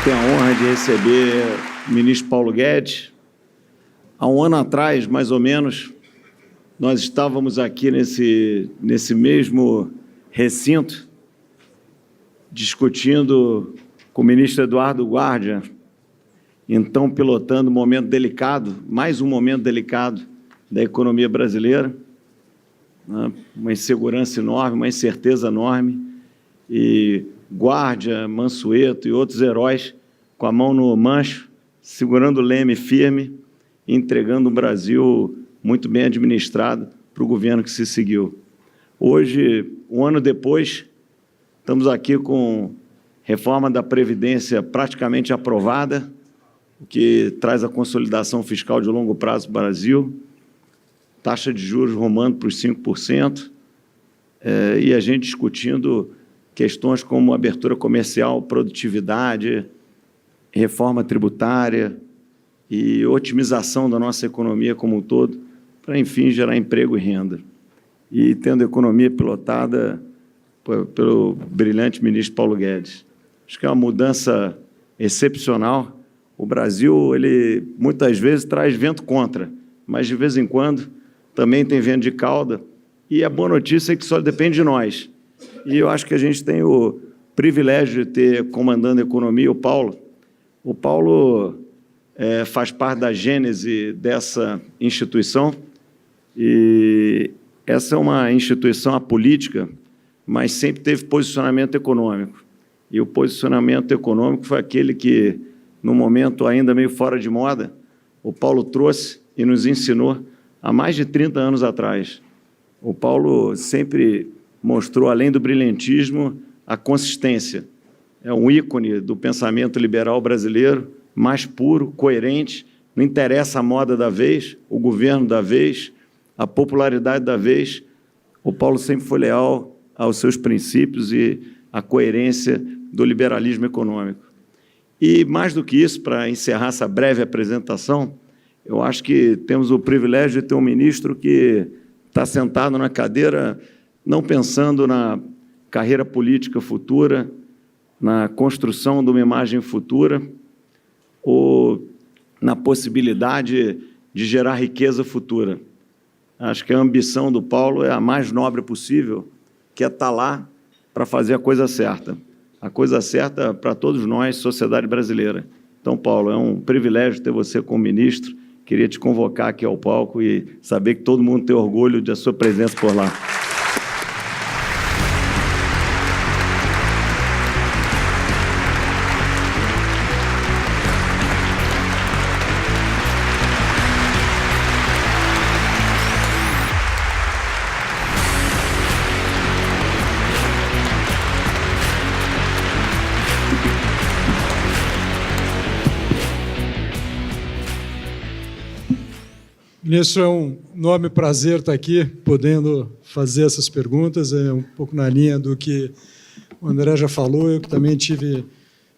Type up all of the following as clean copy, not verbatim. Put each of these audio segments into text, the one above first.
tenho a honra de receber o ministro Paulo Guedes. Há um ano atrás, mais ou menos, nós estávamos aqui nesse mesmo recinto, discutindo com o ministro Eduardo Guardia, então pilotando um momento delicado, mais um momento delicado da economia brasileira, né? Uma insegurança enorme, uma incerteza enorme, e Guardia, Mansueto e outros heróis com a mão no mancho, segurando o leme firme, entregando um Brasil muito bem administrado para o governo que se seguiu. Hoje, um ano depois, estamos aqui com reforma da Previdência praticamente aprovada, o que traz a consolidação fiscal de longo prazo para o Brasil, taxa de juros rumando para os 5%, e a gente discutindo questões como abertura comercial, produtividade, reforma tributária e otimização da nossa economia como um todo, para, enfim, gerar emprego e renda. E tendo a economia pilotada pelo brilhante ministro Paulo Guedes. Acho que é uma mudança excepcional. O Brasil, ele muitas vezes traz vento contra, mas de vez em quando também tem vento de cauda, e a boa notícia é que só depende de nós. E eu acho que a gente tem o privilégio de ter comandando a economia o Paulo. O Paulo faz parte da gênese dessa instituição, e essa é uma instituição apolítica, mas sempre teve posicionamento econômico. E o posicionamento econômico foi aquele que, num momento ainda meio fora de moda, o Paulo trouxe e nos ensinou há mais de 30 anos atrás. O Paulo sempre mostrou, além do brilhantismo, a consistência. É um ícone do pensamento liberal brasileiro, mais puro, coerente, não interessa a moda da vez, o governo da vez, a popularidade da vez. O Paulo sempre foi leal aos seus princípios e à coerência do liberalismo econômico. E, mais do que isso, para encerrar essa breve apresentação, eu acho que temos o privilégio de ter um ministro que está sentado na cadeira, não pensando na carreira política futura, na construção de uma imagem futura, ou na possibilidade de gerar riqueza futura. Acho que a ambição do Paulo é a mais nobre possível, que é estar lá para fazer a coisa certa. A coisa certa para todos nós, sociedade brasileira. Então, Paulo, é um privilégio ter você como ministro. Queria te convocar aqui ao palco e saber que todo mundo tem orgulho da sua presença por lá. Ministro, é um enorme prazer estar aqui, podendo fazer essas perguntas. É um pouco na linha do que o André já falou. Eu que também tive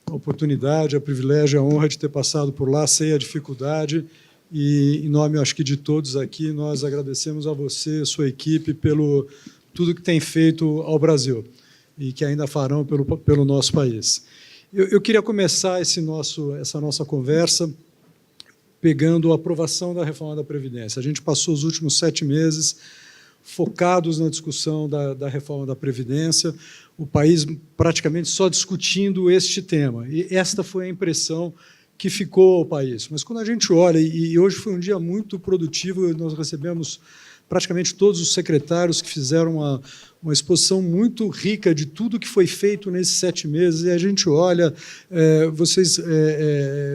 a oportunidade, o privilégio, a honra de ter passado por lá, sei a dificuldade. E, em nome, acho que, de todos aqui, nós agradecemos a você, a sua equipe, pelo tudo que tem feito ao Brasil e que ainda farão pelo nosso país. Eu queria começar essa nossa conversa pegando a aprovação da reforma da Previdência. A gente passou os últimos 7 meses focados na discussão da reforma da Previdência, o país praticamente só discutindo este tema. E esta foi a impressão que ficou ao país. Mas quando a gente olha, e hoje foi um dia muito produtivo, nós recebemos praticamente todos os secretários que fizeram uma exposição muito rica de tudo que foi feito nesses 7 meses, e a gente olha, vocês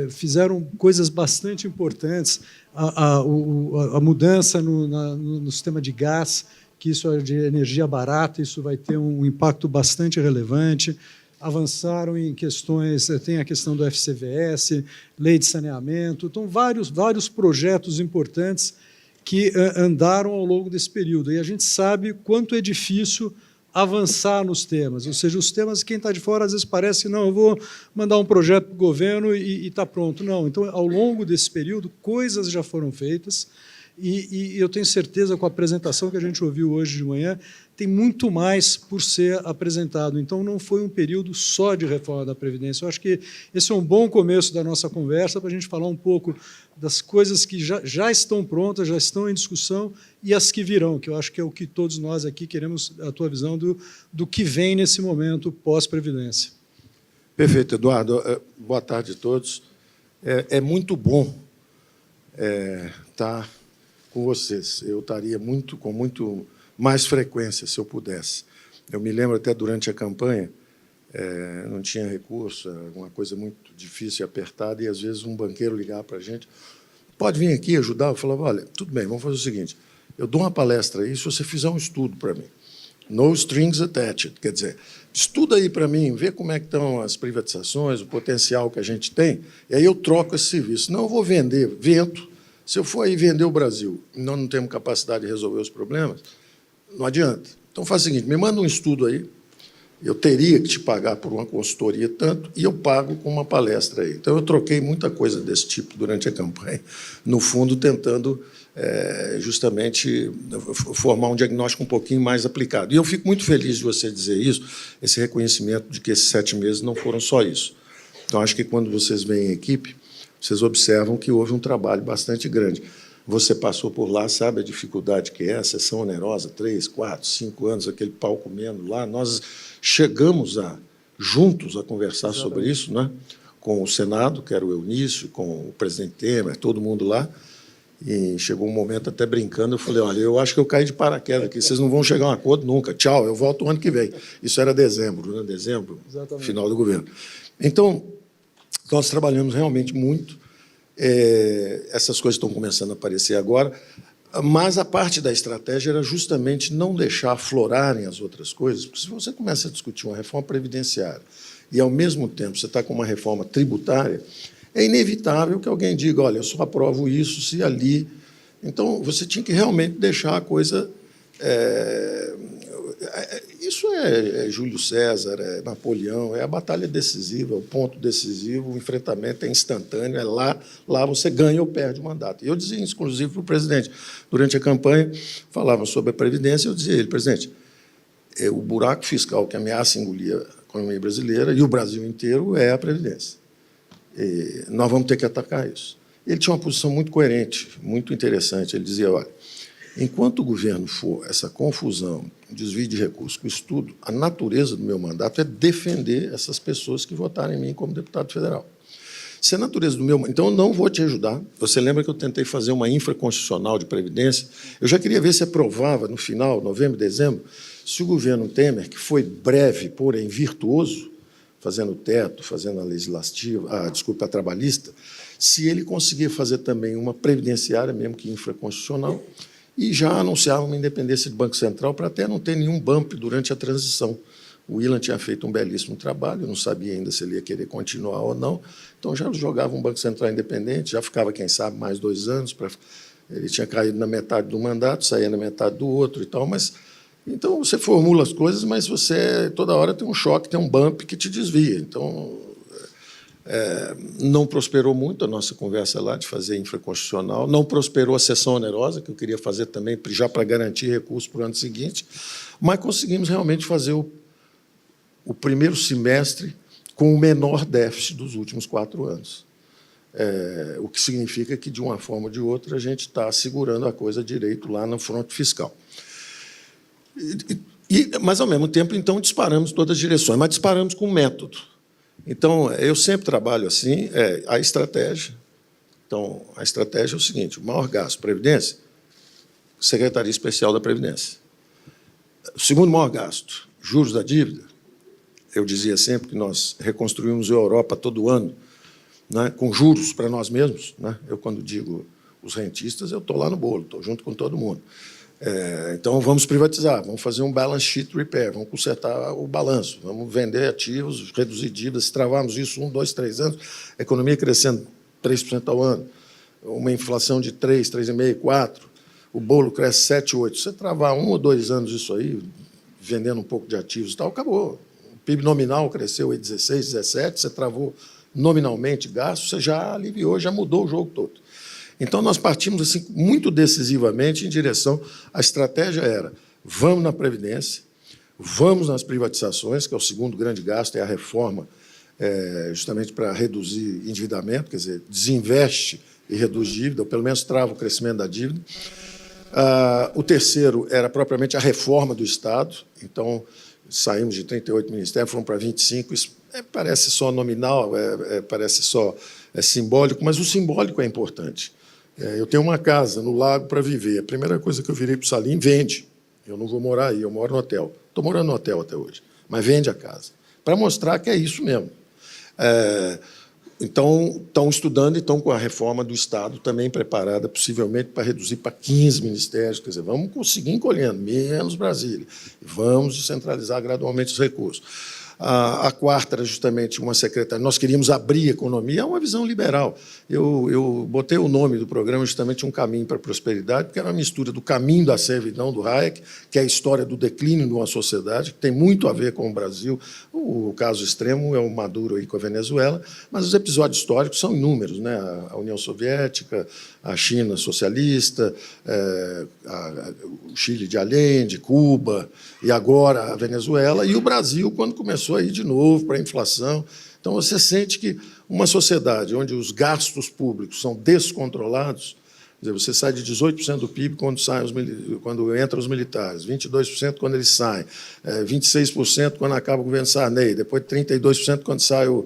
fizeram coisas bastante importantes, a mudança no sistema de gás, que isso é de energia barata, isso vai ter um impacto bastante relevante, avançaram em questões, tem a questão do FCVS, lei de saneamento, então vários projetos importantes que andaram ao longo desse período. E a gente sabe quanto é difícil avançar nos temas, ou seja, os temas, quem está de fora, às vezes parece, não, eu vou mandar um projeto para o governo e está pronto. Não, então, ao longo desse período, coisas já foram feitas, e eu tenho certeza, com a apresentação que a gente ouviu hoje de manhã, tem muito mais por ser apresentado. Então, não foi um período só de reforma da Previdência. Eu acho que esse é um bom começo da nossa conversa para a gente falar um pouco das coisas que já estão prontas, já estão em discussão, e as que virão, que eu acho que é o que todos nós aqui queremos, a tua visão do que vem nesse momento pós-Previdência. Perfeito, Eduardo. Boa tarde a todos. É muito bom estar com vocês. Eu estaria com muito mais frequência, se eu pudesse. Eu me lembro até durante a campanha, não tinha recurso, era uma coisa muito difícil e apertada, e às vezes um banqueiro ligava para a gente, pode vir aqui ajudar? Eu falava, olha, tudo bem, vamos fazer o seguinte, eu dou uma palestra aí se você fizer um estudo para mim. No strings attached, quer dizer, estuda aí para mim, vê como é que estão as privatizações, o potencial que a gente tem, e aí eu troco esse serviço. Não, eu vou vender vento. Se eu for aí vender o Brasil e nós não temos capacidade de resolver os problemas, não adianta. Então, faz o seguinte, me manda um estudo aí, eu teria que te pagar por uma consultoria tanto, e eu pago com uma palestra aí. Então, eu troquei muita coisa desse tipo durante a campanha, no fundo, tentando justamente formar um diagnóstico um pouquinho mais aplicado. E eu fico muito feliz de você dizer isso, esse reconhecimento de que esses 7 meses não foram só isso. Então, acho que quando vocês veem a equipe, vocês observam que houve um trabalho bastante grande. Você passou por lá, sabe a dificuldade que é, a sessão onerosa, 3, 4, 5 anos, aquele pau comendo lá. Nós chegamos juntos a conversar sobre isso, né? Com o Senado, que era o Eunício, com o presidente Temer, todo mundo lá. E chegou um momento, até brincando, eu falei, olha, eu acho que eu caí de paraquedas aqui, vocês não vão chegar a um acordo nunca. Tchau, eu volto o ano que vem. Isso era dezembro, né? Dezembro, exatamente, final do governo. Então, nós trabalhamos realmente muito. Essas coisas estão começando a aparecer agora, mas a parte da estratégia era justamente não deixar aflorarem as outras coisas, porque se você começa a discutir uma reforma previdenciária e, ao mesmo tempo, você está com uma reforma tributária, é inevitável que alguém diga, olha, eu só aprovo isso se ali... Então, você tinha que realmente deixar a coisa... Isso é Júlio César, é Napoleão, é a batalha decisiva, o ponto decisivo, o enfrentamento é instantâneo, é lá você ganha ou perde o mandato. E eu dizia isso, inclusive, para o presidente. Durante a campanha, falava sobre a Previdência, eu dizia a ele, presidente, o buraco fiscal que ameaça engolir a economia brasileira e o Brasil inteiro é a Previdência. E nós vamos ter que atacar isso. Ele tinha uma posição muito coerente, muito interessante. Ele dizia, olha, enquanto o governo for essa confusão, desvio de recursos com estudo, a natureza do meu mandato é defender essas pessoas que votaram em mim como deputado federal. Se a natureza do meu... Então, eu não vou te ajudar. Você lembra que eu tentei fazer uma infraconstitucional de Previdência? Eu já queria ver se aprovava, no final, novembro, dezembro, se o governo Temer, que foi breve, porém virtuoso, fazendo o teto, fazendo a legislativa, a trabalhista, se ele conseguir fazer também uma previdenciária, mesmo que infraconstitucional, e já anunciava uma independência do Banco Central para até não ter nenhum bump durante a transição. O Ilan tinha feito um belíssimo trabalho, não sabia ainda se ele ia querer continuar ou não, então já jogava um Banco Central independente, já ficava, quem sabe, mais 2 anos, ele tinha caído na metade do mandato, saía na metade do outro e tal, mas... Então, você formula as coisas, mas você, toda hora, tem um choque, tem um bump que te desvia. Então, não prosperou muito a nossa conversa lá de fazer infraconstitucional, não prosperou a sessão onerosa, que eu queria fazer também, já para garantir recursos para o ano seguinte, mas conseguimos realmente fazer o primeiro semestre com o menor déficit dos últimos 4 anos. O que significa que, de uma forma ou de outra, a gente está segurando a coisa direito lá no fronte fiscal. Mas, ao mesmo tempo, então, disparamos todas as direções, mas disparamos com método. Então, eu sempre trabalho assim, a estratégia. Então, a estratégia é o seguinte, o maior gasto, Previdência, Secretaria Especial da Previdência. O segundo maior gasto, juros da dívida. Eu dizia sempre que nós reconstruímos a Europa todo ano, né, com juros para nós mesmos. Né? Eu, quando digo os rentistas, eu estou lá no bolo, estou junto com todo mundo. Então, vamos privatizar, vamos fazer um balance sheet repair, vamos consertar o balanço, vamos vender ativos, reduzir dívidas. Se travarmos isso 1, 2, 3 anos, a economia crescendo 3% ao ano, uma inflação de 3, 3,5%, 4%, o bolo cresce 7, 8%. Se você travar 1 ou 2 anos isso aí, vendendo um pouco de ativos e tal, acabou. O PIB nominal cresceu 16, 17%, você travou nominalmente gasto, você já aliviou, já mudou o jogo todo. Então, nós partimos assim, muito decisivamente em direção... A estratégia era, vamos na Previdência, vamos nas privatizações, que é o segundo grande gasto, é a reforma, justamente para reduzir endividamento, quer dizer, desinveste e reduz dívida, ou pelo menos trava o crescimento da dívida. O terceiro era propriamente a reforma do Estado. Então, saímos de 38 ministérios, fomos para 25. Isso parece só nominal, parece só simbólico, mas o simbólico é importante. Eu tenho uma casa no Lago para viver. A primeira coisa que eu virei para o Salim, vende. Eu não vou morar aí, eu moro no hotel. Estou morando no hotel até hoje, mas vende a casa, para mostrar que é isso mesmo. Então, estão estudando e estão com a reforma do Estado também preparada, possivelmente, para reduzir para 15 ministérios. Quer dizer, vamos conseguir encolhendo, menos Brasília. Vamos descentralizar gradualmente os recursos. A quarta era justamente uma secretaria. Nós queríamos abrir a economia, é uma visão liberal. Eu botei o nome do programa justamente Um Caminho para a Prosperidade, porque era uma mistura do caminho da servidão do Hayek, que é a história do declínio de uma sociedade, que tem muito a ver com o Brasil. O caso extremo é o Maduro aí com a Venezuela, mas os episódios históricos são inúmeros, né? A União Soviética, a China socialista, o Chile de Allende, Cuba, e agora a Venezuela, e o Brasil, quando começou a ir de novo para a inflação. Então, você sente que uma sociedade onde os gastos públicos são descontrolados, quer dizer, você sai de 18% do PIB quando entram os militares, 22% quando eles saem, 26% quando acaba o governo Sarney, depois 32% quando sai o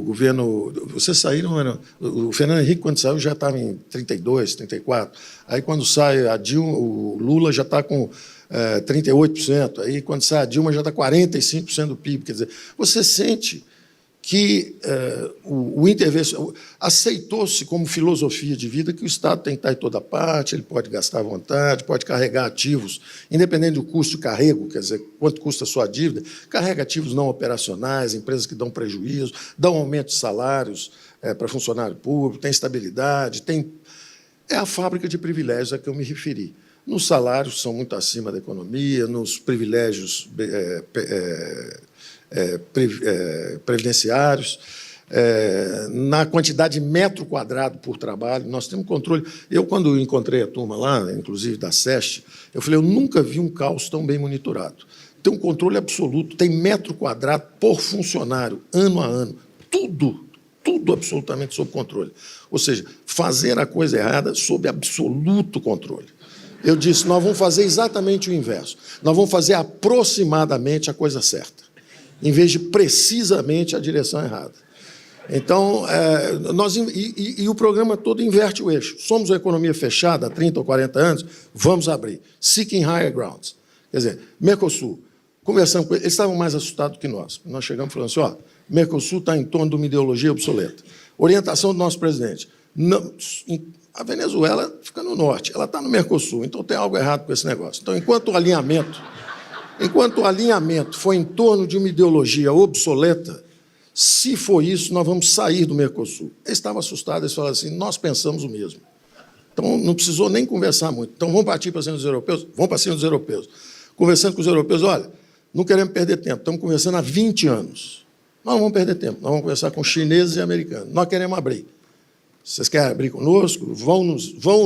governo... Vocês saíram... O Fernando Henrique, quando saiu, já estava em 32%, 34%. Aí, quando sai a Dilma, o Lula já está com 38%. Aí, quando sai a Dilma, já está 45% do PIB. Quer dizer, você sente que o intervenção... Aceitou-se como filosofia de vida que o Estado tem que estar em toda parte, ele pode gastar à vontade, pode carregar ativos, independente do custo de carrego, quer dizer, quanto custa a sua dívida, carrega ativos não operacionais, empresas que dão prejuízo, dão aumento de salários para funcionário público, tem estabilidade, tem... É a fábrica de privilégios a que eu me referi. Nos salários são muito acima da economia, nos privilégios previdenciários, na quantidade de metro quadrado por trabalho. Nós temos controle. Eu, quando encontrei a turma lá, inclusive da SEST, eu falei, eu nunca vi um caos tão bem monitorado. Tem um controle absoluto, tem metro quadrado por funcionário, ano a ano. Tudo absolutamente sob controle. Ou seja, fazer a coisa errada sob absoluto controle. Eu disse, nós vamos fazer exatamente o inverso. Nós vamos fazer aproximadamente a coisa certa, em vez de precisamente a direção errada. Então, o programa todo inverte o eixo. Somos uma economia fechada há 30 ou 40 anos, vamos abrir. Seeking higher grounds. Quer dizer, Mercosul, conversando com eles estavam mais assustados que nós. Nós chegamos falando assim, Mercosul está em torno de uma ideologia obsoleta. Orientação do nosso presidente. Não, a Venezuela fica no norte, ela está no Mercosul, então tem algo errado com esse negócio. Então, enquanto o alinhamento foi em torno de uma ideologia obsoleta, se for isso, nós vamos sair do Mercosul. Eles estavam assustados, eles falaram assim, nós pensamos o mesmo. Então, não precisou nem conversar muito. Então, vamos partir para cima dos europeus? Vamos para cima dos europeus. Conversando com os europeus, olha, não queremos perder tempo, estamos conversando há 20 anos. Nós não vamos perder tempo, nós vamos conversar com chineses e americanos. Nós queremos abrir. Vocês querem abrir conosco? Vão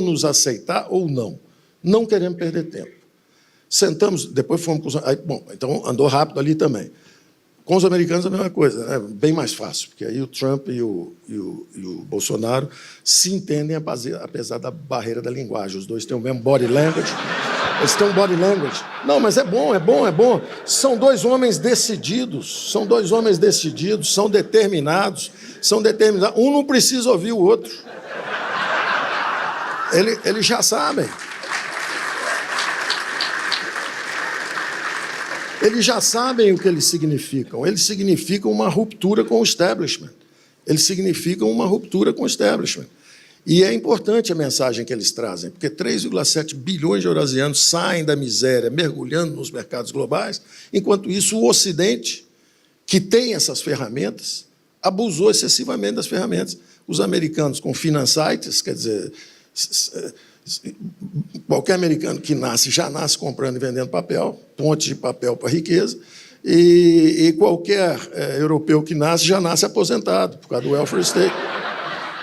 nos aceitar ou não? Não queremos perder tempo. Sentamos, depois fomos com os... então andou rápido ali também. Com os americanos a mesma coisa, né? Bem mais fácil, porque aí o Trump e o Bolsonaro se entendem apesar da barreira da linguagem. Os dois têm o mesmo body language. Eles têm um body language. Não, mas é bom. São dois homens decididos, são determinados. Um não precisa ouvir o outro. Eles já sabem. Eles já sabem o que eles significam. Eles significam uma ruptura com o establishment. E é importante a mensagem que eles trazem, porque 3,7 bilhões de eurasianos saem da miséria, mergulhando nos mercados globais, enquanto isso o Ocidente, que tem essas ferramentas, abusou excessivamente das ferramentas. Os americanos com financites, quer dizer, qualquer americano que nasce, já nasce comprando e vendendo papel, ponte de papel para a riqueza, e qualquer europeu que nasce, já nasce aposentado, por causa do welfare state.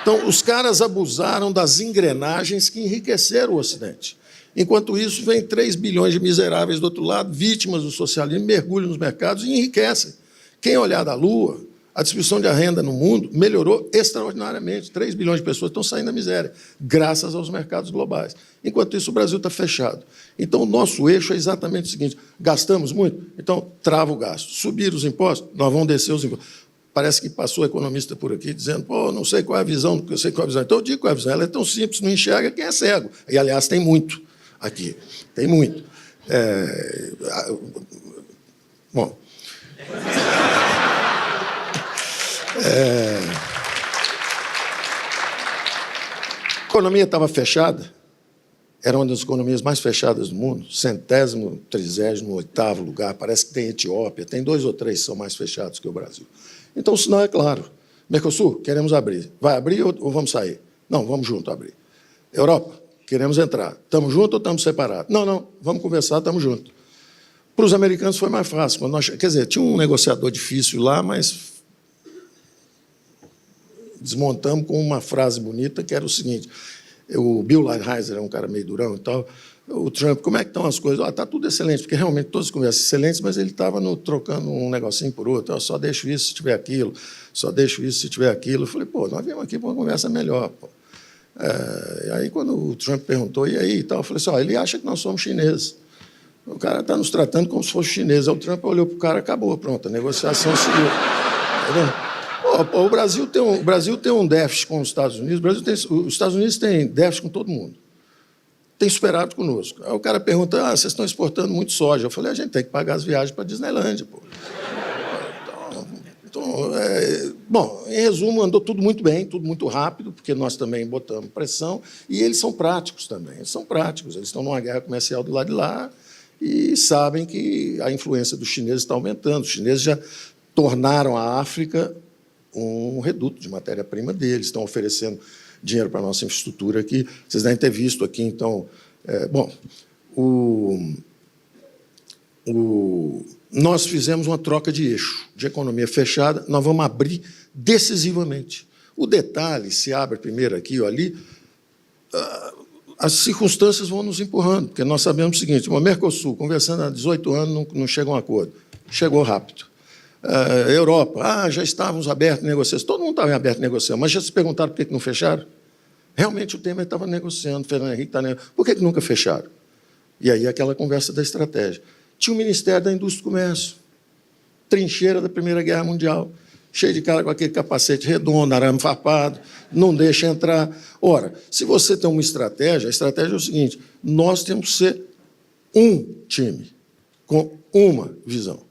Então, os caras abusaram das engrenagens que enriqueceram o Ocidente. Enquanto isso, vem 3 bilhões de miseráveis do outro lado, vítimas do socialismo, mergulham nos mercados e enriquecem. Quem olhar da Lua, a distribuição de renda no mundo melhorou extraordinariamente. 3 bilhões de pessoas estão saindo da miséria, graças aos mercados globais. Enquanto isso, o Brasil está fechado. Então, o nosso eixo é exatamente o seguinte: gastamos muito? Então, trava o gasto. Subir os impostos? Nós vamos descer os impostos. Parece que passou economista por aqui dizendo, pô, não sei qual é a visão, eu sei qual é a visão. Então, eu digo qual é a visão. Ela é tão simples, não enxerga quem é cego. E, aliás, tem muito aqui. Tem muito. Bom... A economia estava fechada, era uma das economias mais fechadas do mundo, 100º, 38º lugar, parece que tem Etiópia, tem 2 ou 3 que são mais fechados que o Brasil. Então, o sinal é claro. Mercosul, queremos abrir. Vai abrir ou vamos sair? Não, vamos junto abrir. Europa, queremos entrar. Estamos juntos ou estamos separados? Não, não, vamos conversar, estamos juntos. Para os americanos foi mais fácil. Quando nós, quer dizer, tinha um negociador difícil lá, mas desmontamos com uma frase bonita, que era o seguinte: o Bill Lighthizer é um cara meio durão e tal, o Trump, como é que estão as coisas? Está tudo excelente, porque realmente todas as conversas excelentes, mas ele estava trocando um negocinho por outro, só deixo isso se tiver aquilo, só deixo isso se tiver aquilo. Eu falei, pô, nós viemos aqui para uma conversa melhor. Pô. E aí, quando o Trump perguntou, e aí? E tal, eu falei assim, ele acha que nós somos chineses. O cara está nos tratando como se fosse chinês. Aí o Trump olhou para o cara, acabou, pronto, a negociação seguiu. O Brasil tem um déficit com os Estados Unidos. Os Estados Unidos têm déficit com todo mundo. Tem superávit conosco. Aí o cara pergunta, vocês estão exportando muito soja. Eu falei, a gente tem que pagar as viagens para a Disneylândia. Pô. Bom, em resumo, andou tudo muito bem, tudo muito rápido, porque nós também botamos pressão, e eles são práticos também. Eles são práticos, eles estão numa guerra comercial do lado de lá e sabem que a influência dos chineses está aumentando. Os chineses já tornaram a África um reduto de matéria-prima deles, estão oferecendo dinheiro para a nossa infraestrutura aqui. Vocês devem ter visto aqui, então... nós fizemos uma troca de eixo, de economia fechada, nós vamos abrir decisivamente. O detalhe, se abre primeiro aqui ou ali, as circunstâncias vão nos empurrando, porque nós sabemos o seguinte, o Mercosul, conversando há 18 anos, não chega a um acordo. Chegou rápido. Europa, já estávamos abertos a negociações. Todo mundo estava aberto a negociar, mas já se perguntaram por que não fecharam? Realmente o Temer estava negociando, o Fernando Henrique está negociando. Por que nunca fecharam? E aí aquela conversa da estratégia. Tinha o Ministério da Indústria e Comércio, trincheira da Primeira Guerra Mundial, cheio de cara com aquele capacete redondo, arame farpado, não deixa entrar. Ora, se você tem uma estratégia, a estratégia é o seguinte, nós temos que ser um time, com uma visão.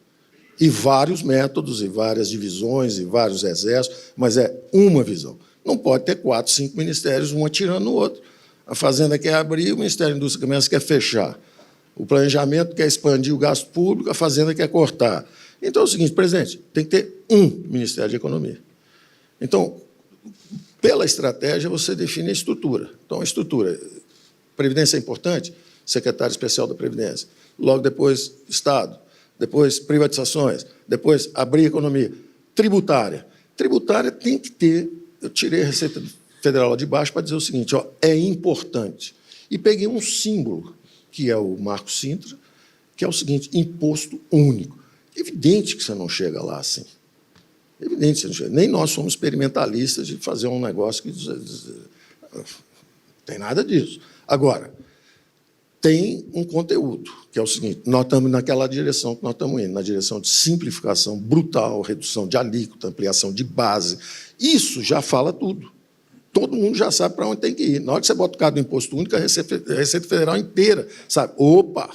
E vários métodos, e várias divisões, e vários exércitos, mas é uma visão. Não pode ter 4, 5 ministérios, um atirando no outro. A Fazenda quer abrir, o Ministério da Indústria e Comércio quer fechar. O planejamento quer expandir o gasto público, a Fazenda quer cortar. Então é o seguinte, presidente, tem que ter um Ministério de Economia. Então, pela estratégia, você define a estrutura. Então, a estrutura, Previdência é importante, secretário especial da Previdência. Logo depois, Estado. Depois, privatizações. Depois, abrir a economia. Tributária. Tributária tem que ter... Eu tirei a Receita Federal lá de baixo para dizer o seguinte, é importante. E peguei um símbolo, que é o Marco Sintra, que é o seguinte, imposto único. Evidente que você não chega lá assim. Evidente que você não chega. Nem nós somos experimentalistas de fazer um negócio que... Não tem nada disso. Agora, tem um conteúdo, que é o seguinte, nós estamos naquela direção que nós estamos indo, na direção de simplificação brutal, redução de alíquota, ampliação de base. Isso já fala tudo. Todo mundo já sabe para onde tem que ir. Na hora que você bota o cara do imposto único, a Receita Federal inteira sabe, opa,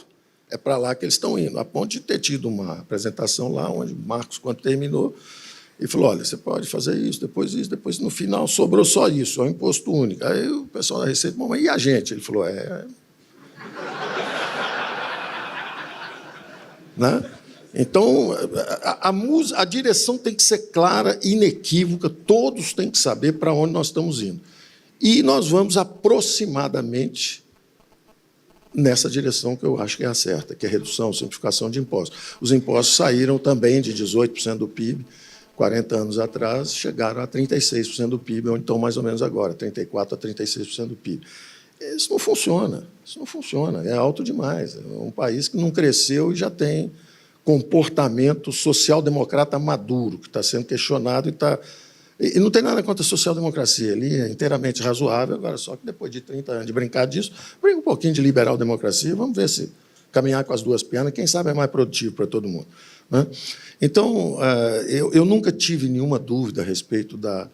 é para lá que eles estão indo. A ponto de ter tido uma apresentação lá, onde o Marcos, quando terminou, ele falou, olha, você pode fazer isso, depois no final sobrou só isso, é o imposto único. Aí o pessoal da Receita, mas e a gente? Ele falou, né? Então, a direção tem que ser clara, inequívoca, todos têm que saber para onde nós estamos indo. E nós vamos aproximadamente nessa direção que eu acho que é a certa, que é redução, simplificação de impostos. Os impostos saíram também de 18% do PIB 40 anos atrás, chegaram a 36% do PIB, onde estão mais ou menos agora, 34% a 36% do PIB. Isso não funciona, é alto demais. É um país que não cresceu e já tem comportamento social-democrata maduro, que está sendo questionado e não tem nada contra a social-democracia, ali é inteiramente razoável, agora só que depois de 30 anos de brincar disso, brinca um pouquinho de liberal-democracia, vamos ver se caminhar com as duas pernas, quem sabe é mais produtivo para todo mundo, né? Então, eu nunca tive nenhuma dúvida a respeito da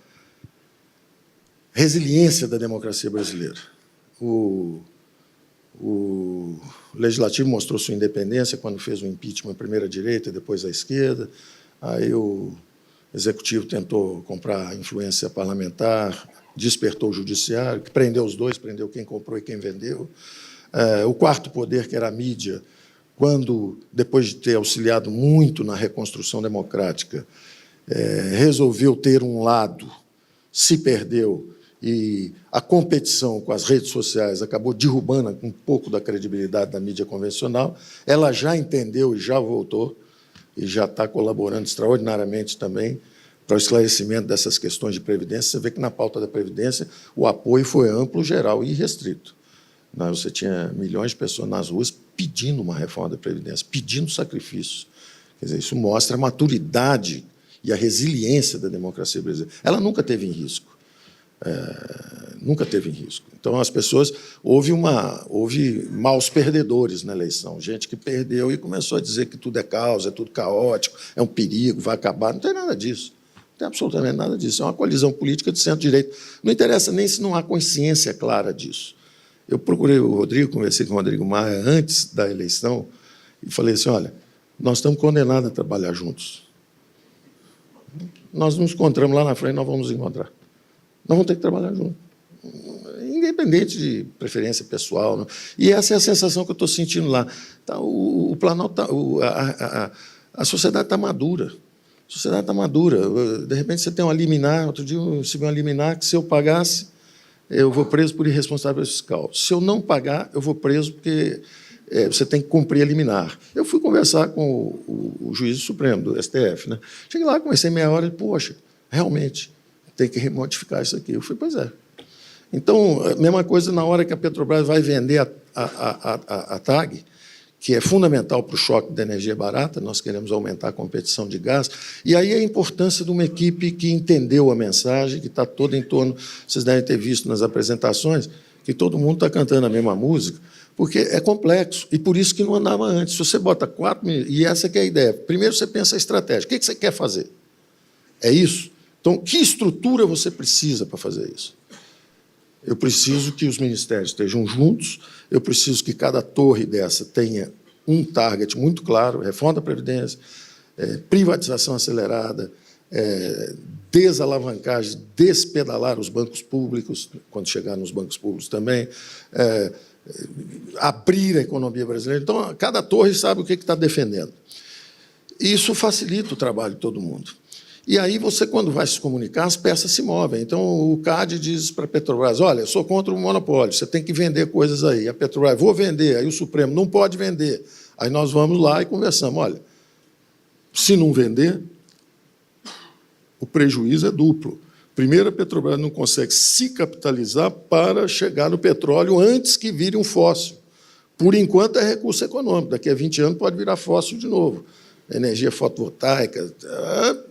resiliência da democracia brasileira. O Legislativo mostrou sua independência quando fez o impeachment, primeiro à direita e depois à esquerda. Aí o Executivo tentou comprar influência parlamentar, despertou o Judiciário, que prendeu os dois, prendeu quem comprou e quem vendeu. O quarto poder, que era a mídia, quando, depois de ter auxiliado muito na reconstrução democrática, resolveu ter um lado, se perdeu, e a competição com as redes sociais acabou derrubando um pouco da credibilidade da mídia convencional. Ela já entendeu e já voltou, e já está colaborando extraordinariamente também para o esclarecimento dessas questões de Previdência. Você vê que, na pauta da Previdência, o apoio foi amplo, geral e irrestrito. Você tinha milhões de pessoas nas ruas pedindo uma reforma da Previdência, pedindo sacrifícios. Quer dizer, isso mostra a maturidade e a resiliência da democracia brasileira. Ela nunca teve em risco. Nunca teve em risco. Então, as pessoas... Houve maus perdedores na eleição, gente que perdeu e começou a dizer que tudo é caos, é tudo caótico, é um perigo, vai acabar. Não tem nada disso. Não tem absolutamente nada disso. É uma colisão política de centro-direita. Não interessa nem se não há consciência clara disso. Eu procurei o Rodrigo, conversei com o Rodrigo Maia antes da eleição e falei assim, olha, nós estamos condenados a trabalhar juntos. Nós nos encontramos lá na frente, nós vamos nos encontrar. Nós vamos ter que trabalhar juntos, independente de preferência pessoal. Não? E essa é a sensação que eu estou sentindo lá. Tá, o Planalto, a sociedade está madura. A sociedade está madura. De repente, você tem uma liminar, outro dia eu recebi uma liminar que, se eu pagasse, eu vou preso por irresponsável fiscal. Se eu não pagar, eu vou preso porque você tem que cumprir a liminar. Eu fui conversar com o juiz supremo do STF. Né? Cheguei lá, conversei meia hora e, poxa, realmente, tem que remodificar isso aqui. Eu falei, pois é. Então, a mesma coisa na hora que a Petrobras vai vender a TAG, que é fundamental para o choque da energia barata, nós queremos aumentar a competição de gás, e aí a importância de uma equipe que entendeu a mensagem, que está toda em torno, vocês devem ter visto nas apresentações, que todo mundo está cantando a mesma música, porque é complexo, e por isso que não andava antes. Se você bota 4 minutos, e essa que é a ideia, primeiro você pensa a estratégia, o que você quer fazer? É isso? Então, que estrutura você precisa para fazer isso? Eu preciso que os ministérios estejam juntos, eu preciso que cada torre dessa tenha um target muito claro, reforma da Previdência, privatização acelerada, desalavancagem, despedalar os bancos públicos, quando chegar nos bancos públicos também, abrir a economia brasileira. Então, cada torre sabe o que está defendendo. Isso facilita o trabalho de todo mundo. E aí você, quando vai se comunicar, as peças se movem. Então, o CAD diz para a Petrobras, olha, eu sou contra o monopólio, você tem que vender coisas aí. A Petrobras, vou vender. Aí o Supremo, não pode vender. Aí nós vamos lá e conversamos. Olha, se não vender, o prejuízo é duplo. Primeiro, a Petrobras não consegue se capitalizar para chegar no petróleo antes que vire um fóssil. Por enquanto, é recurso econômico. Daqui a 20 anos pode virar fóssil de novo. Energia fotovoltaica,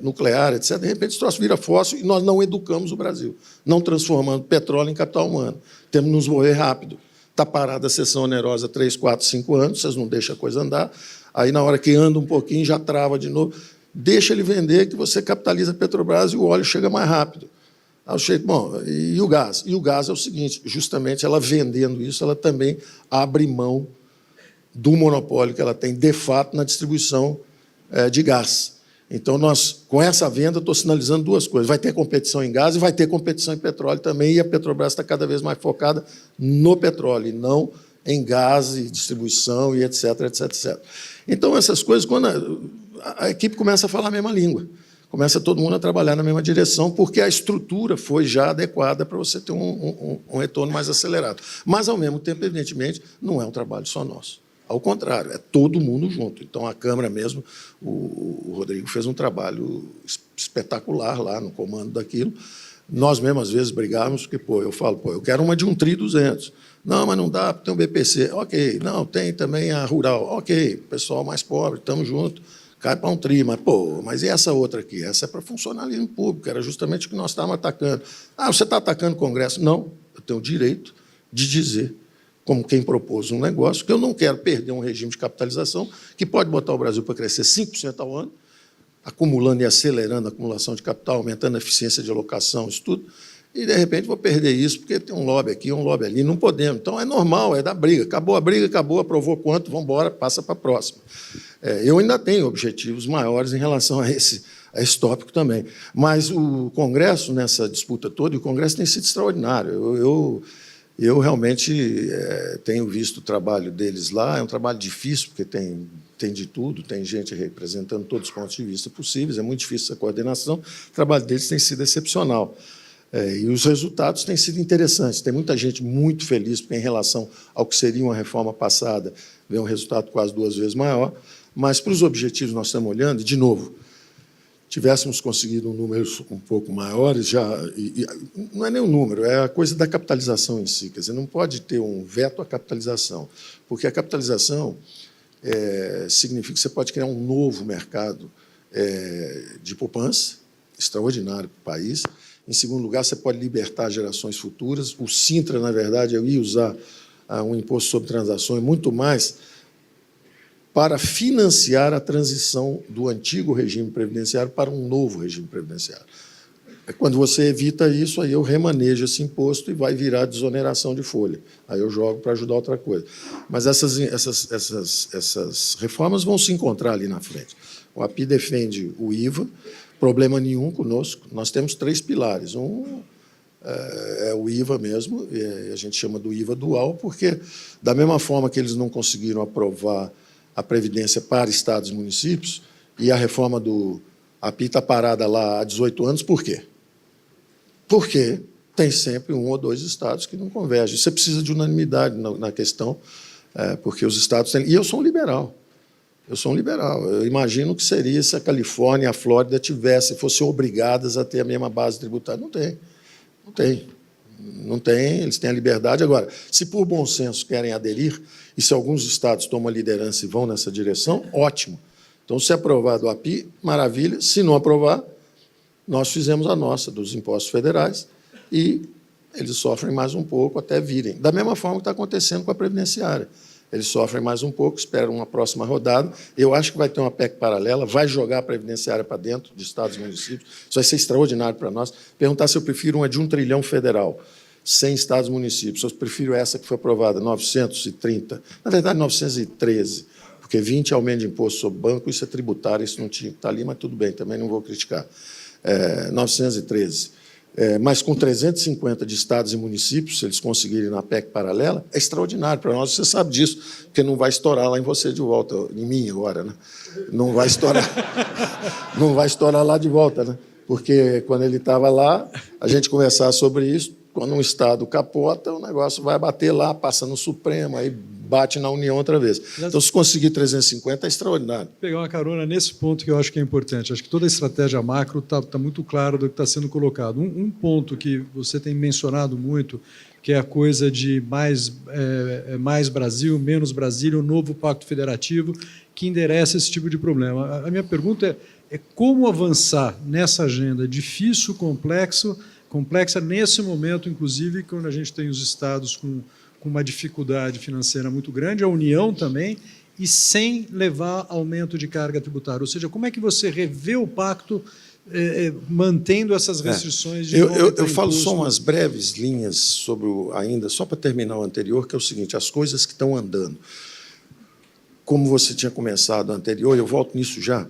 nuclear, etc. De repente, esse troço vira fóssil e nós não educamos o Brasil, não transformando petróleo em capital humano. Temos que nos mover rápido. Está parada a sessão onerosa 3, 4, 5 anos, vocês não deixam a coisa andar, aí, na hora que anda um pouquinho, já trava de novo. Deixa ele vender, que você capitaliza a Petrobras e o óleo chega mais rápido. Aí eu chego, bom, e o gás? E o gás é o seguinte, justamente, ela vendendo isso, ela também abre mão do monopólio que ela tem, de fato, na distribuição de gás. Então, nós, com essa venda, estou sinalizando duas coisas. Vai ter competição em gás e vai ter competição em petróleo também, e a Petrobras está cada vez mais focada no petróleo, e não em gás e distribuição, e etc, etc, etc. Então, essas coisas, quando a equipe começa a falar a mesma língua, começa todo mundo a trabalhar na mesma direção, porque a estrutura foi já adequada para você ter um retorno mais acelerado. Mas, ao mesmo tempo, evidentemente, não é um trabalho só nosso. Ao contrário, é todo mundo junto. Então, a Câmara mesmo, o Rodrigo fez um trabalho espetacular lá no comando daquilo. Nós mesmo, às vezes, brigávamos, porque eu falo, eu quero uma de 1 tri 200. Não, mas não dá, tem um BPC. Ok, não, tem também a rural. Ok, pessoal mais pobre, estamos juntos, cai para 1 tri, mas e essa outra aqui? Essa é para funcionalismo público, era justamente o que nós estávamos atacando. Você está atacando o Congresso? Não, eu tenho o direito de dizer, como quem propôs um negócio, que eu não quero perder um regime de capitalização que pode botar o Brasil para crescer 5% ao ano, acumulando e acelerando a acumulação de capital, aumentando a eficiência de alocação, isso tudo, e, de repente, vou perder isso, porque tem um lobby aqui, um lobby ali, não podemos. Então, é normal, é da briga. Acabou a briga, acabou, aprovou quanto, vamos embora, passa para a próxima. Eu ainda tenho objetivos maiores em relação a esse tópico também. Mas o Congresso, nessa disputa toda, o Congresso tem sido extraordinário. Eu realmente tenho visto o trabalho deles lá, é um trabalho difícil, porque tem de tudo, tem gente representando todos os pontos de vista possíveis, é muito difícil essa coordenação, o trabalho deles tem sido excepcional. E os resultados têm sido interessantes. Tem muita gente muito feliz, porque, em relação ao que seria uma reforma passada, vê um resultado quase 2 vezes maior, mas, para os objetivos que nós estamos olhando, de novo, tivéssemos conseguido números um pouco maiores, não é nem o número, é a coisa da capitalização em si. Quer dizer, não pode ter um veto à capitalização, porque a capitalização significa que você pode criar um novo mercado de poupança, extraordinário para o país. Em segundo lugar, você pode libertar gerações futuras. O Sintra, na verdade, eu ia usar um imposto sobre transações muito mais para financiar a transição do antigo regime previdenciário para um novo regime previdenciário. Quando você evita isso, aí eu remanejo esse imposto e vai virar desoneração de folha. Aí eu jogo para ajudar outra coisa. Mas essas reformas vão se encontrar ali na frente. O API defende o IVA, problema nenhum conosco. Nós temos 3 pilares. Um é o IVA mesmo, e a gente chama do IVA dual, porque, da mesma forma que eles não conseguiram aprovar a Previdência para estados e municípios, e a reforma do API está parada lá há 18 anos, por quê? Porque tem sempre 1 ou 2 estados que não convergem. Você precisa de unanimidade na questão, porque os estados têm... E eu sou um liberal. Eu imagino que seria se a Califórnia e a Flórida fossem obrigadas a ter a mesma base tributária. Não tem, eles têm a liberdade. Agora, se por bom senso querem aderir, e se alguns estados tomam a liderança e vão nessa direção, ótimo. Então, se aprovado o API, maravilha. Se não aprovar, nós fizemos a nossa, dos impostos federais, e eles sofrem mais um pouco até virem. Da mesma forma que está acontecendo com a previdenciária. Eles sofrem mais um pouco, esperam uma próxima rodada. Eu acho que vai ter uma PEC paralela, vai jogar a previdenciária para dentro de estados e municípios. Isso vai ser extraordinário para nós. Perguntar se eu prefiro uma de 1 trilhão federal, 100 estados e municípios. Eu prefiro essa que foi aprovada, 930, na verdade, 913, porque 20 aumento de imposto sobre banco, isso é tributário, isso não tinha que estar ali, mas tudo bem, também não vou criticar. 913. Mas com 350 de estados e municípios, se eles conseguirem na PEC paralela, é extraordinário para nós. Você sabe disso, porque não vai estourar lá em você de volta, em mim agora, né? Não vai estourar, não vai estourar lá de volta, né? Porque quando ele estava lá, a gente conversava sobre isso. Quando um estado capota, o negócio vai bater lá, passa no Supremo, aí bate na União outra vez. Então, se conseguir 350, é extraordinário. Vou pegar uma carona nesse ponto que eu acho que é importante. Acho que toda a estratégia macro está muito clara do que está sendo colocado. Um ponto que você tem mencionado muito, que é a coisa de mais Brasil, menos Brasília, o novo Pacto Federativo, que endereça esse tipo de problema. A minha pergunta é como avançar nessa agenda difícil, complexa nesse momento, inclusive, quando a gente tem os estados com uma dificuldade financeira muito grande, a União também, e sem levar aumento de carga tributária. Ou seja, como é que você revê o pacto mantendo essas restrições de eu falo só umas breves linhas sobre ainda, só para terminar o anterior, que é o seguinte, as coisas que estão andando. Como você tinha começado anterior, eu volto nisso já.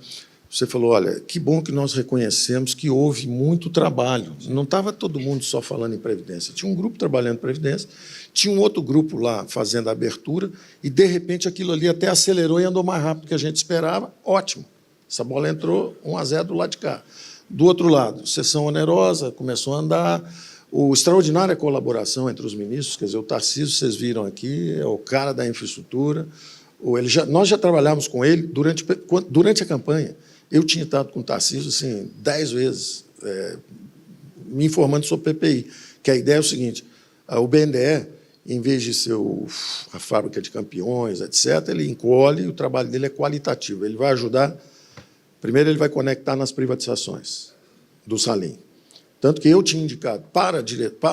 Você falou, olha, que bom que nós reconhecemos que houve muito trabalho. Não estava todo mundo só falando em Previdência. Tinha um grupo trabalhando em Previdência, tinha um outro grupo lá fazendo a abertura, e, de repente, aquilo ali até acelerou e andou mais rápido do que a gente esperava. Ótimo. Essa bola entrou 1-0 do lado de cá. Do outro lado, sessão onerosa, começou a andar. O extraordinária colaboração entre os ministros, quer dizer, o Tarcísio, vocês viram aqui, é o cara da infraestrutura. Nós já trabalhávamos com ele durante a campanha. Eu tinha estado com o Tarcísio assim, 10 vezes, me informando sobre PPI, que a ideia é o seguinte, o BNDE, em vez de ser a fábrica de campeões, etc., ele encolhe, o trabalho dele é qualitativo. Ele vai ajudar, primeiro ele vai conectar nas privatizações do Salim. Tanto que eu tinha indicado para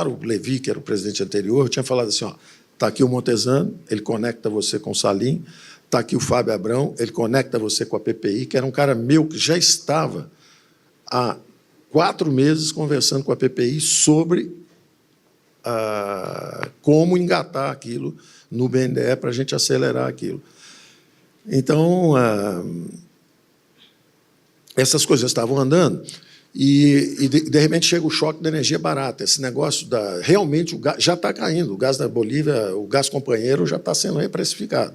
o Levi, que era o presidente anterior, eu tinha falado assim, está aqui o Montezano, ele conecta você com o Salim, está aqui o Fábio Abrão, ele conecta você com a PPI, que era um cara meu que já estava há 4 meses conversando com a PPI sobre como engatar aquilo no BNDE para a gente acelerar aquilo. Então, essas coisas estavam andando e de repente, chega o choque da energia barata. Esse negócio realmente o gás já está caindo. O gás da Bolívia, o gás companheiro, já está sendo reprecificado,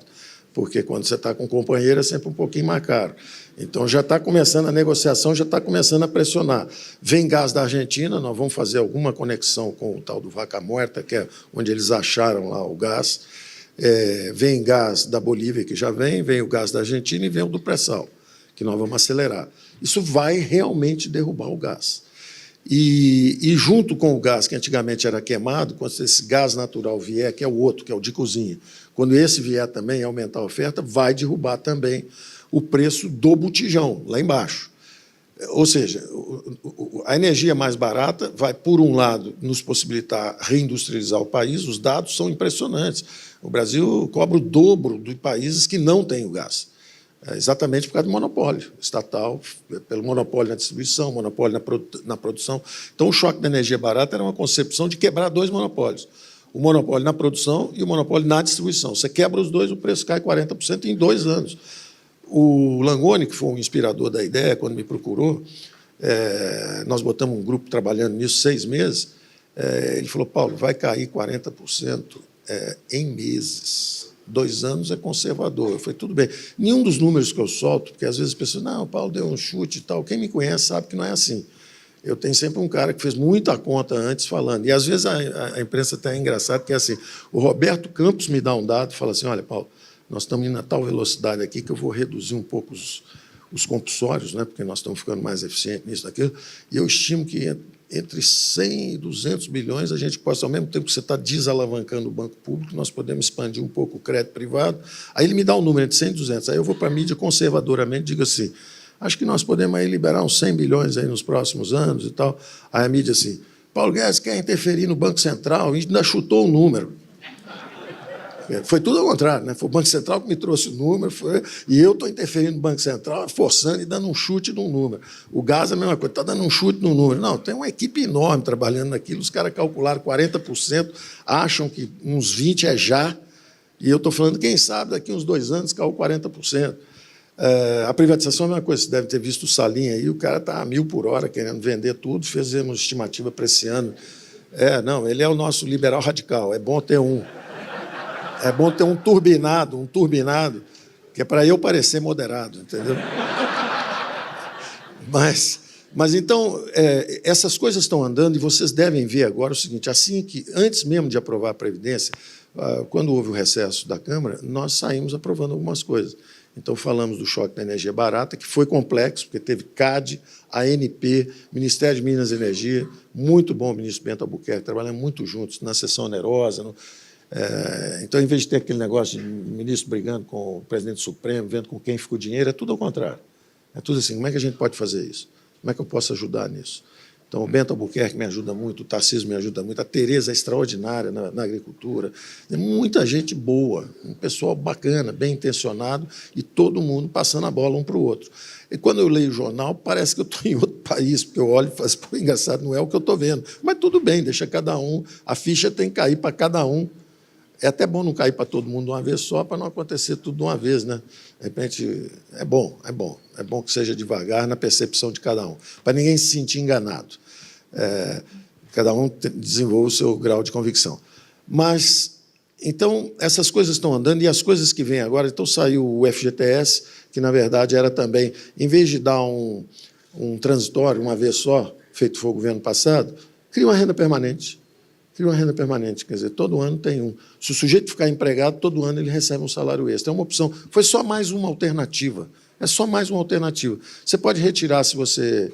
porque quando você está com companheiro é sempre um pouquinho mais caro. Então, já está começando a negociação, já está começando a pressionar. Vem gás da Argentina, nós vamos fazer alguma conexão com o tal do Vaca Muerta, que é onde eles acharam lá o gás. Vem gás da Bolívia, que já vem o gás da Argentina e vem o do pré-sal, que nós vamos acelerar. Isso vai realmente derrubar o gás. E junto com o gás, que antigamente era queimado, quando esse gás natural vier, que é o outro, que é o de cozinha, quando esse vier também e aumentar a oferta, vai derrubar também o preço do botijão, lá embaixo. Ou seja, a energia mais barata vai, por um lado, nos possibilitar reindustrializar o país. Os dados são impressionantes. O Brasil cobra o dobro de países que não têm o gás, exatamente por causa do monopólio estatal, pelo monopólio na distribuição, monopólio na produção. Então, o choque da energia barata era uma concepção de quebrar 2 monopólios. O monopólio na produção e o monopólio na distribuição. Você quebra os 2, o preço cai 40% em 2 anos. O Langoni, que foi um inspirador da ideia, quando me procurou, nós botamos um grupo trabalhando nisso 6 meses, ele falou, Paulo, vai cair 40% em meses. 2 anos é conservador. Eu falei, tudo bem. Nenhum dos números que eu solto, porque às vezes as pessoas, não, o Paulo deu um chute e tal. Quem me conhece sabe que não é assim. Eu tenho sempre um cara que fez muita conta antes falando. E, às vezes, a imprensa até é engraçada, que é assim, o Roberto Campos me dá um dado e fala assim, olha, Paulo, nós estamos indo a tal velocidade aqui que eu vou reduzir um pouco os compulsórios, né, porque nós estamos ficando mais eficientes nisso, naquilo, e eu estimo que entre 100 e 200 bilhões a gente possa, ao mesmo tempo que você está desalavancando o banco público, nós podemos expandir um pouco o crédito privado. Aí ele me dá um número entre 100 e 200. Aí eu vou para a mídia conservadoramente e digo assim, acho que nós podemos aí liberar uns 100 bilhões aí nos próximos anos e tal. Aí a mídia assim, Paulo Guedes quer interferir no Banco Central, e ainda chutou o número. Foi tudo ao contrário, né? Foi o Banco Central que me trouxe o número, e eu estou interferindo no Banco Central, forçando e dando um chute num número. O gás é a mesma coisa, está dando um chute num número. Não, tem uma equipe enorme trabalhando naquilo, os caras calcularam 40%, acham que uns 20% é já, e eu estou falando, quem sabe, daqui uns 2 anos caiu 40%. A privatização é a mesma coisa, você deve ter visto o Salim aí, o cara está a 1.000 por hora querendo vender tudo, fizemos estimativa para esse ano. Não, ele é o nosso liberal radical, é bom ter um. É bom ter um turbinado, que é para eu parecer moderado, entendeu? Mas então, essas coisas estão andando e vocês devem ver agora o seguinte, assim que, antes mesmo de aprovar a Previdência, quando houve o recesso da Câmara, nós saímos aprovando algumas coisas. Então, falamos do choque da energia barata, que foi complexo, porque teve CAD, ANP, Ministério de Minas e Energia, muito bom o ministro Bento Albuquerque, trabalhamos muito juntos na sessão onerosa. Então, em vez de ter aquele negócio de ministro brigando com o presidente Supremo, vendo com quem fica o dinheiro, é tudo ao contrário. É tudo assim, como é que a gente pode fazer isso? Como é que eu posso ajudar nisso? Então, o Bento Albuquerque me ajuda muito, o Tarcísio me ajuda muito, a Tereza é extraordinária na agricultura. Tem muita gente boa, um pessoal bacana, bem intencionado, e todo mundo passando a bola um para o outro. E quando eu leio o jornal, parece que eu estou em outro país, porque eu olho e falo assim, pô, engraçado, não é o que eu estou vendo. Mas tudo bem, deixa cada um, a ficha tem que cair para cada um. É até bom não cair para todo mundo de uma vez só, para não acontecer tudo de uma vez, né? De repente, é bom que seja devagar na percepção de cada um, para ninguém se sentir enganado. Cada um desenvolve o seu grau de convicção. Mas, então, essas coisas estão andando, e as coisas que vêm agora, então saiu o FGTS, que, na verdade, era também, em vez de dar um transitório, uma vez só, feito foi o governo passado, cria uma renda permanente. cria uma renda permanente, quer dizer, todo ano tem um. Se o sujeito ficar empregado, todo ano ele recebe um salário extra. É uma opção. Foi só mais uma alternativa. É só mais uma alternativa. Você pode retirar se você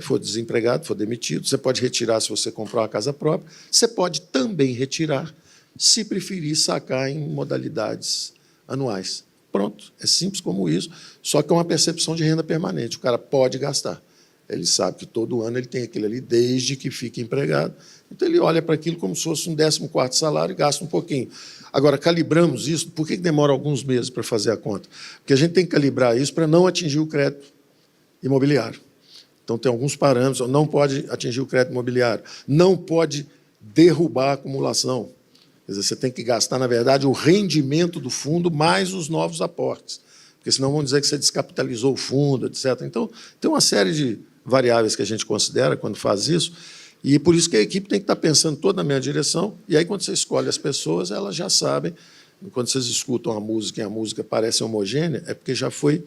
for desempregado, for demitido, você pode retirar se você comprar uma casa própria, você pode também retirar se preferir sacar em modalidades anuais. Pronto, é simples como isso, só que é uma percepção de renda permanente. O cara pode gastar. Ele sabe que todo ano ele tem aquilo ali, desde que fique empregado. Então, ele olha para aquilo como se fosse um 14º salário e gasta um pouquinho. Agora, calibramos isso. Por que demora alguns meses para fazer a conta? Porque a gente tem que calibrar isso para não atingir o crédito imobiliário. Então, tem alguns parâmetros. Não pode atingir o crédito imobiliário. Não pode derrubar a acumulação. Quer dizer, você tem que gastar, na verdade, o rendimento do fundo mais os novos aportes. Porque, senão, vão dizer que você descapitalizou o fundo, etc. Então, tem uma série de variáveis que a gente considera quando faz isso, e por isso que a equipe tem que estar pensando toda na minha direção, e aí, quando você escolhe as pessoas, elas já sabem, quando vocês escutam a música e a música parece homogênea, é porque já foi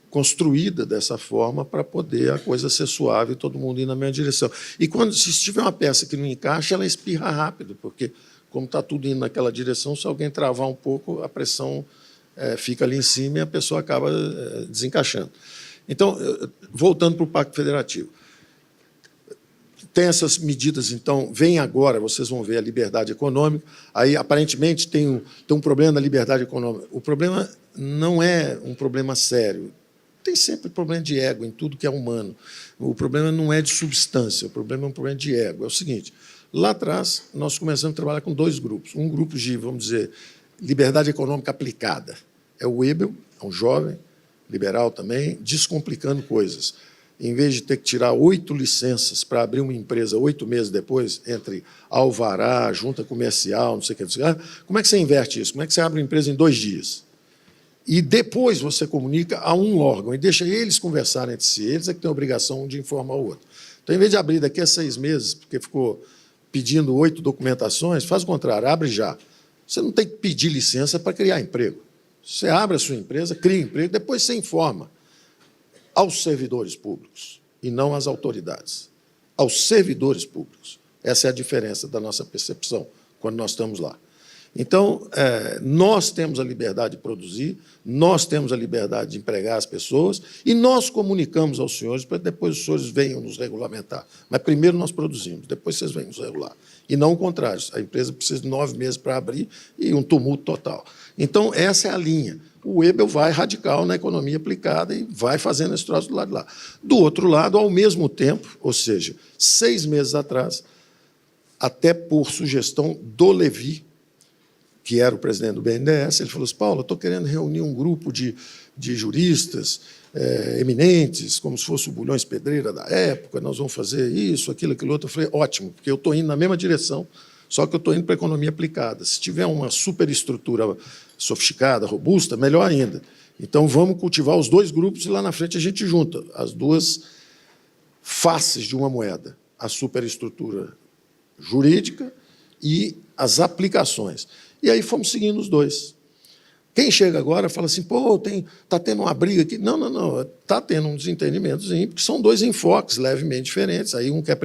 construída dessa forma para poder a coisa ser suave e todo mundo ir na minha direção. E se tiver uma peça que não encaixa, ela espirra rápido, porque, como está tudo indo naquela direção, se alguém travar um pouco, a pressão fica ali em cima e a pessoa acaba desencaixando. Então, voltando para o Pacto Federativo. Tem essas medidas, então, vem agora, vocês vão ver a liberdade econômica, aí, aparentemente, tem um problema na liberdade econômica. O problema não é um problema sério. Tem sempre problema de ego em tudo que é humano. O problema não é de substância, o problema é um problema de ego. É o seguinte, lá atrás, nós começamos a trabalhar com 2 grupos. Um grupo de, vamos dizer, liberdade econômica aplicada. É o Webel, é um jovem, liberal também, descomplicando coisas. Em vez de ter que tirar 8 licenças para abrir uma empresa 8 meses depois, entre alvará, junta comercial, não sei o que, como é que você inverte isso? Como é que você abre uma empresa em 2 dias? E depois você comunica a um órgão e deixa eles conversarem entre si. Eles é que têm a obrigação de informar o outro. Então, em vez de abrir daqui a 6 meses, porque ficou pedindo 8 documentações, faz o contrário, abre já. Você não tem que pedir licença para criar emprego. Você abre a sua empresa, cria emprego, depois você informa aos servidores públicos e não às autoridades. Aos servidores públicos. Essa é a diferença da nossa percepção quando nós estamos lá. Então, nós temos a liberdade de produzir, nós temos a liberdade de empregar as pessoas e nós comunicamos aos senhores para que depois os senhores venham nos regulamentar. Mas primeiro nós produzimos, depois vocês vêm nos regular. E não o contrário, a empresa precisa de 9 meses para abrir e um tumulto total. Então, essa é a linha. O Webel vai radical na economia aplicada e vai fazendo esse troço do lado de lá. Do outro lado, ao mesmo tempo, ou seja, 6 meses atrás, até por sugestão do Levi, que era o presidente do BNDES, ele falou assim, Paulo, eu estou querendo reunir um grupo de juristas eminentes, como se fosse o Bulhões Pedreira da época, nós vamos fazer isso, aquilo outro. Eu falei, ótimo, porque eu estou indo na mesma direção, só que eu estou indo para a economia aplicada. Se tiver uma superestrutura sofisticada, robusta, melhor ainda. Então, vamos cultivar os 2 grupos e lá na frente a gente junta as 2 faces de uma moeda, a superestrutura jurídica e as aplicações. E aí fomos seguindo os 2. Quem chega agora fala assim, pô, está tendo uma briga aqui. Não, está tendo um desentendimento, porque são 2 enfoques levemente diferentes. Aí um quer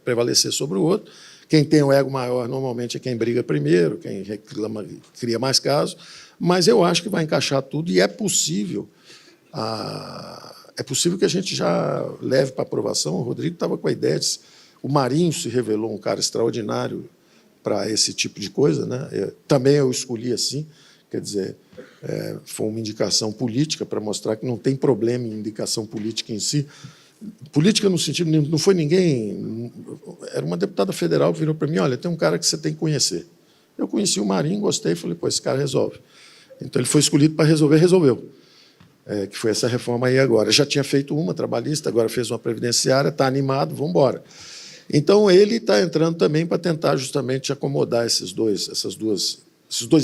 prevalecer sobre o outro. Quem tem o ego maior, normalmente, é quem briga primeiro, quem reclama, cria mais casos. Mas eu acho que vai encaixar tudo e é possível. É possível que a gente já leve para aprovação. O Rodrigo estava com a ideia de... O Marinho se revelou um cara extraordinário para esse tipo de coisa, né? Também eu escolhi assim, quer dizer, foi uma indicação política para mostrar que não tem problema em indicação política em si. Política no sentido, não foi ninguém... Era uma deputada federal que virou para mim, olha, tem um cara que você tem que conhecer. Eu conheci o Marinho, gostei, falei, pô, esse cara resolve. Então, ele foi escolhido para resolver, resolveu. Que foi essa reforma aí agora. Já tinha feito uma trabalhista, agora fez uma previdenciária, está animado, vamos embora. Então, ele está entrando também para tentar justamente acomodar esses dois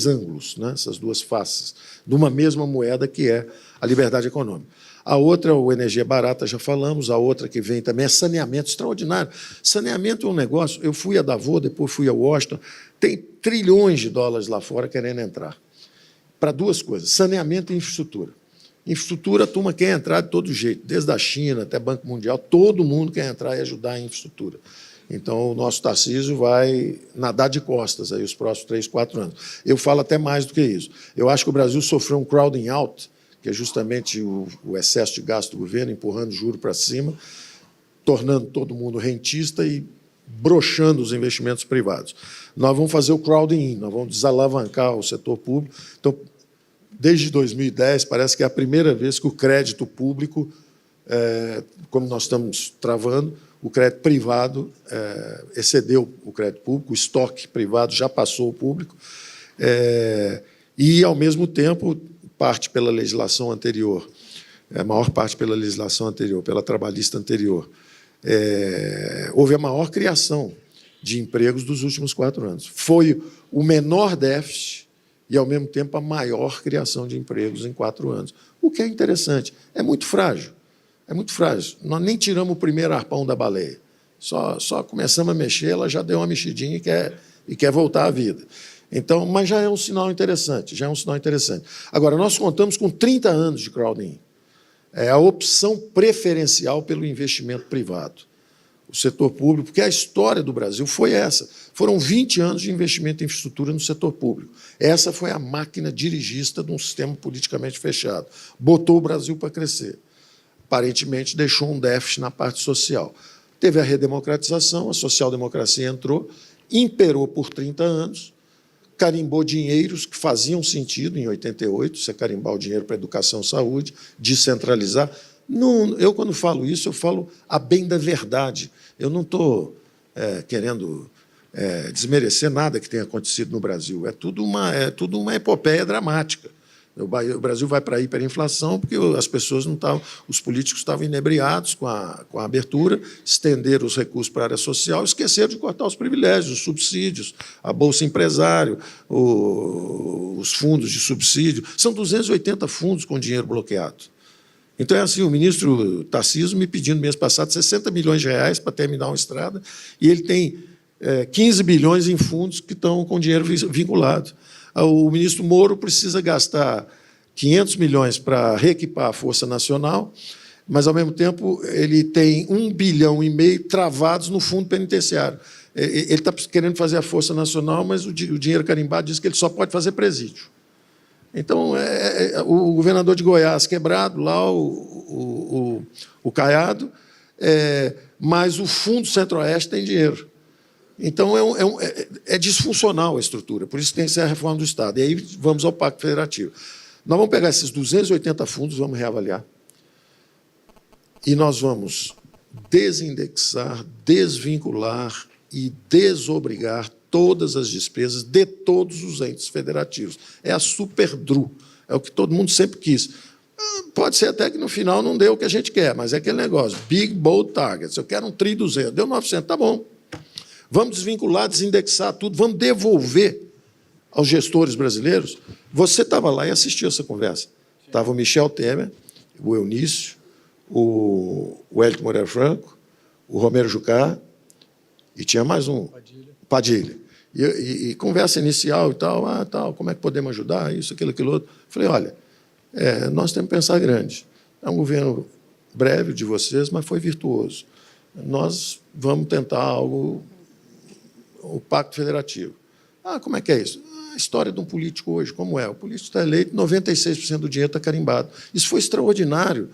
ângulos, né? Essas 2 faces, de uma mesma moeda que é a liberdade econômica. A outra, o energia barata, já falamos, a outra que vem também é saneamento extraordinário. Saneamento é um negócio, eu fui a Davos, depois fui a Washington, tem trilhões de dólares lá fora querendo entrar. Para 2 coisas, saneamento e infraestrutura. Infraestrutura, a turma quer entrar de todo jeito, desde a China até Banco Mundial, todo mundo quer entrar e ajudar em infraestrutura. Então, o nosso Tarcísio vai nadar de costas aí os próximos 3, 4 anos. Eu falo até mais do que isso. Eu acho que o Brasil sofreu um crowding out, que é justamente o excesso de gasto do governo, empurrando o juro para cima, tornando todo mundo rentista e broxando os investimentos privados. Nós vamos fazer o crowding in, nós vamos desalavancar o setor público. Então, desde 2010, parece que é a primeira vez que o crédito público, como nós estamos travando, o crédito privado excedeu o crédito público, o estoque privado já passou o público, e, ao mesmo tempo, parte pela legislação anterior, a maior parte pela legislação anterior, pela trabalhista anterior, houve a maior criação de empregos dos últimos 4 anos. Foi o menor déficit e, ao mesmo tempo, a maior criação de empregos em 4 anos. O que é interessante, é muito frágil. É muito frágil. Nós nem tiramos o primeiro arpão da baleia. Só começamos a mexer, ela já deu uma mexidinha e quer voltar à vida. Então, mas já é um sinal interessante, já é um sinal interessante. Agora, nós contamos com 30 anos de crowding. É a opção preferencial pelo investimento privado. O setor público, porque a história do Brasil foi essa. Foram 20 anos de investimento em infraestrutura no setor público. Essa foi a máquina dirigista de um sistema politicamente fechado. Botou o Brasil para crescer. Aparentemente, deixou um déficit na parte social. Teve a redemocratização, a social-democracia entrou, imperou por 30 anos, carimbou dinheiros que faziam sentido em 88, você carimbar o dinheiro para educação e saúde, descentralizar. Não, eu, quando falo isso, eu falo a bem da verdade. Eu não estou querendo desmerecer nada que tenha acontecido no Brasil. É tudo uma epopeia dramática. O Brasil vai para a hiperinflação porque as pessoas não estavam, os políticos estavam inebriados com a abertura, estenderam os recursos para a área social, esqueceram de cortar os privilégios, os subsídios, a Bolsa Empresário, os fundos de subsídio. São 280 fundos com dinheiro bloqueado. Então, é assim, o ministro Tarcísio me pedindo, mês passado, 60 milhões de reais para terminar uma estrada, e ele tem 15 bilhões em fundos que estão com dinheiro vinculado. O ministro Moro precisa gastar 500 milhões para reequipar a Força Nacional, mas, ao mesmo tempo, ele tem 1,5 bilhão travados no fundo penitenciário. Ele está querendo fazer a Força Nacional, mas o dinheiro carimbado diz que ele só pode fazer presídio. Então, o governador de Goiás quebrado, lá o Caiado, mas o Fundo Centro-Oeste tem dinheiro. Então, é disfuncional a estrutura, por isso tem que ser a reforma do Estado. E aí vamos ao Pacto Federativo. Nós vamos pegar esses 280 fundos, vamos reavaliar, e nós vamos desindexar, desvincular e desobrigar todas as despesas de todos os entes federativos. É a Superdru, é o que todo mundo sempre quis. Pode ser até que no final não dê o que a gente quer, mas é aquele negócio, big, bold targets. Eu quero um 3.200, deu 900, tá bom. Vamos desvincular, desindexar tudo, vamos devolver aos gestores brasileiros. Você estava lá e assistiu essa conversa. Estava o Michel Temer, o Eunício, o Wellington Moreira Franco, o Romero Jucá, e tinha mais um, Padilha. E conversa inicial e tal, tal, como é que podemos ajudar, isso, aquilo outro. Falei, olha, nós temos que pensar grande. É um governo breve de vocês, mas foi virtuoso. Nós vamos tentar algo, o Pacto Federativo. Como é que é isso? A história de um político hoje, como é? O político está eleito, 96% do dinheiro está carimbado. Isso foi extraordinário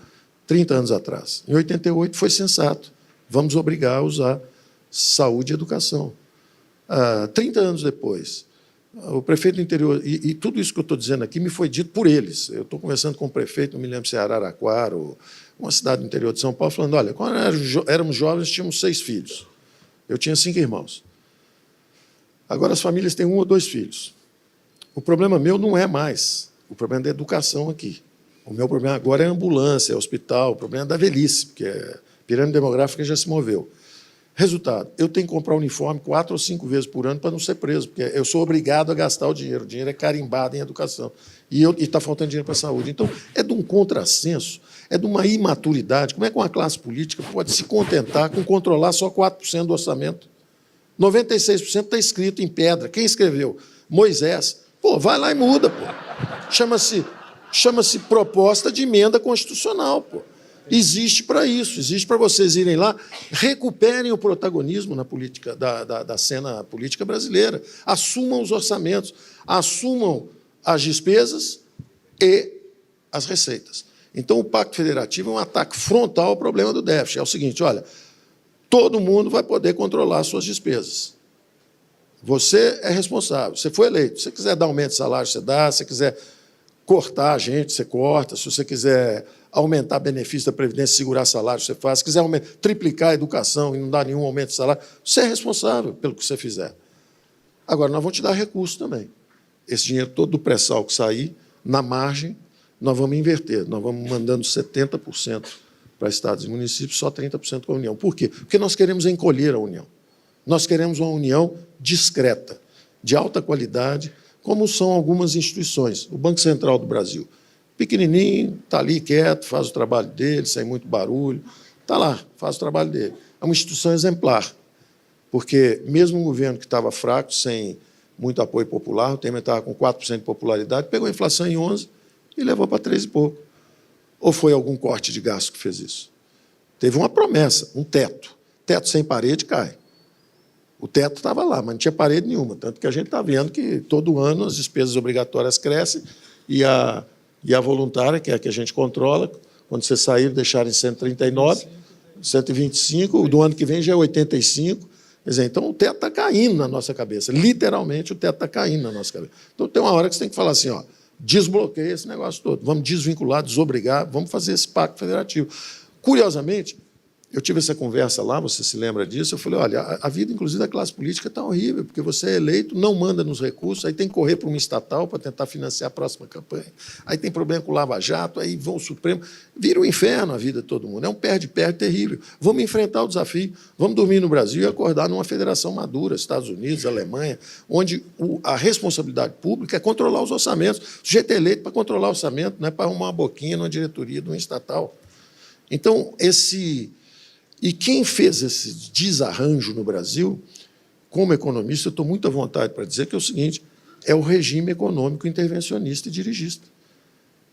30 anos atrás. Em 88 foi sensato. Vamos obrigar a usar saúde e educação. 30 anos depois, o prefeito do interior, e tudo isso que eu estou dizendo aqui me foi dito por eles. Eu estou conversando com o prefeito, não me lembro se é Araraquara, ou uma cidade do interior de São Paulo, falando, olha, quando éramos jovens, tínhamos 6 filhos. Eu tinha 5 irmãos. Agora as famílias têm 1 ou 2 filhos. O problema meu não é mais o problema da educação aqui. O meu problema agora é a ambulância, é o hospital, o problema é da velhice, porque a pirâmide demográfica já se moveu. Resultado, eu tenho que comprar uniforme 4 ou 5 vezes por ano para não ser preso, porque eu sou obrigado a gastar o dinheiro é carimbado em educação, e está faltando dinheiro para a saúde. Então, é de um contrassenso, é de uma imaturidade. Como é que uma classe política pode se contentar com controlar só 4% do orçamento? 96% está escrito em pedra. Quem escreveu? Moisés. Pô, vai lá e muda, pô. Chama-se proposta de emenda constitucional, pô. Existe para isso, existe para vocês irem lá, recuperem o protagonismo na política, da cena política brasileira, assumam os orçamentos, assumam as despesas e as receitas. Então, o Pacto Federativo é um ataque frontal ao problema do déficit. É o seguinte, olha, todo mundo vai poder controlar as suas despesas. Você é responsável, você foi eleito. Se você quiser dar aumento de salário, você dá. Se você quiser cortar a gente, você corta. Se você quiser aumentar benefício da Previdência, segurar salário, você faz. Se quiser triplicar a educação e não dar nenhum aumento de salário, você é responsável pelo que você fizer. Agora, nós vamos te dar recurso também. Esse dinheiro todo do pré-sal que sair, na margem, nós vamos inverter. Nós vamos mandando 70% para estados e municípios, só 30% para a União. Por quê? Porque nós queremos encolher a União. Nós queremos uma União discreta, de alta qualidade, como são algumas instituições. O Banco Central do Brasil, pequenininho, está ali quieto, faz o trabalho dele, sem muito barulho, está lá, faz o trabalho dele. É uma instituição exemplar, porque mesmo um governo que estava fraco, sem muito apoio popular, o Temer estava com 4% de popularidade, pegou a inflação em 11% e levou para 3 e pouco. Ou foi algum corte de gasto que fez isso? Teve uma promessa, um teto. Teto sem parede cai. O teto estava lá, mas não tinha parede nenhuma. Tanto que a gente está vendo que, todo ano, as despesas obrigatórias crescem e a voluntária, que é a que a gente controla, quando você sair, deixar em 139, 125, do ano que vem já é 85. Quer dizer, então, o teto está caindo na nossa cabeça. Literalmente, o teto está caindo na nossa cabeça. Então, tem uma hora que você tem que falar assim, ó, desbloqueia esse negócio todo. Vamos desvincular, desobrigar, vamos fazer esse pacto federativo. Curiosamente, eu tive essa conversa lá, você se lembra disso, eu falei, olha, a vida, inclusive, da classe política está horrível, porque você é eleito, não manda nos recursos, aí tem que correr para uma estatal para tentar financiar a próxima campanha, aí tem problema com o Lava Jato, aí vão o Supremo, vira um inferno a vida de todo mundo, é um perde-perde terrível. Vamos enfrentar o desafio, vamos dormir no Brasil e acordar numa federação madura, Estados Unidos, Alemanha, onde a responsabilidade pública é controlar os orçamentos. O sujeito é eleito para controlar o orçamento, não é para arrumar uma boquinha numa diretoria de uma estatal. Então, E quem fez esse desarranjo no Brasil, como economista, eu estou muito à vontade para dizer que é o seguinte, é o regime econômico intervencionista e dirigista.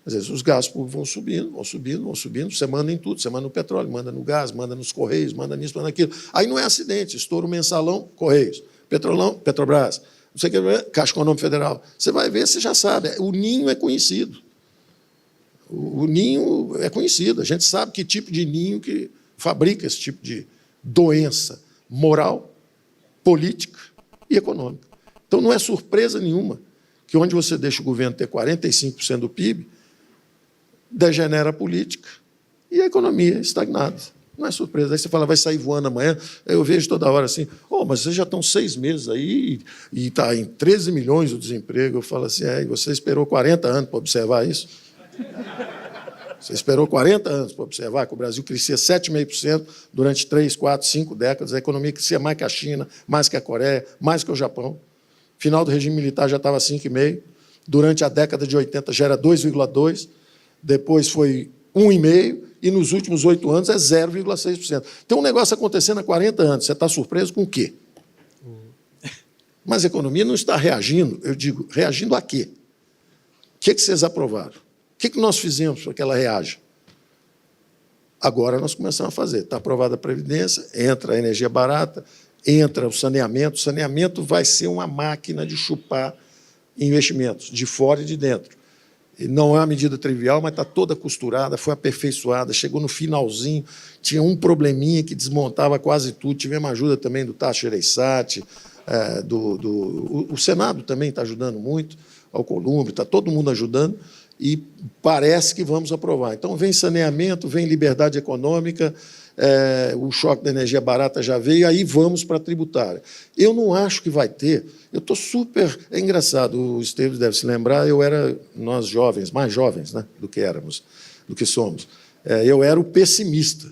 Às vezes, os gastos públicos vão subindo, vão subindo, vão subindo, você manda em tudo, você manda no petróleo, manda no gás, manda nos Correios, manda nisso, manda naquilo. Aí não é acidente, estouro mensalão, Correios, Petrolão, Petrobras, não sei o que, Caixa Econômica Federal. Você vai ver, você já sabe, o ninho é conhecido. O ninho é conhecido, a gente sabe que tipo de ninho que fabrica esse tipo de doença moral, política e econômica. Então, não é surpresa nenhuma que, onde você deixa o governo ter 45% do PIB, degenera a política e a economia estagnada. Não é surpresa. Aí você fala, vai sair voando amanhã. Eu vejo toda hora assim, mas vocês já estão 6 meses aí e está em 13 milhões o desemprego. Eu falo assim, e você esperou 40 anos para observar isso? Você esperou 40 anos para observar que o Brasil crescia 7,5% durante 3, 4, 5 décadas, a economia crescia mais que a China, mais que a Coreia, mais que o Japão. Final do regime militar já estava 5,5%, durante a década de 80 já era 2,2%, depois foi 1,5%, e nos últimos 8 anos é 0,6%. Tem um negócio acontecendo há 40 anos, você está surpreso com o quê? Mas a economia não está reagindo, eu digo, reagindo a quê? O que vocês aprovaram? O que nós fizemos para que ela reaja? Agora nós começamos a fazer. Está aprovada a Previdência, entra a energia barata, entra o saneamento. O saneamento vai ser uma máquina de chupar investimentos, de fora e de dentro. E não é uma medida trivial, mas está toda costurada, foi aperfeiçoada, chegou no finalzinho, tinha um probleminha que desmontava quase tudo. Tivemos ajuda também do Tasso Gereissati, o Senado também está ajudando muito, ao Columbre, está todo mundo ajudando, e parece que vamos aprovar. Então, vem saneamento, vem liberdade econômica, o choque da energia barata já veio, aí vamos para a tributária. Eu não acho que vai ter, eu estou super... É engraçado, o Esteves deve se lembrar, nós jovens, mais jovens, né, do que somos, eu era o pessimista.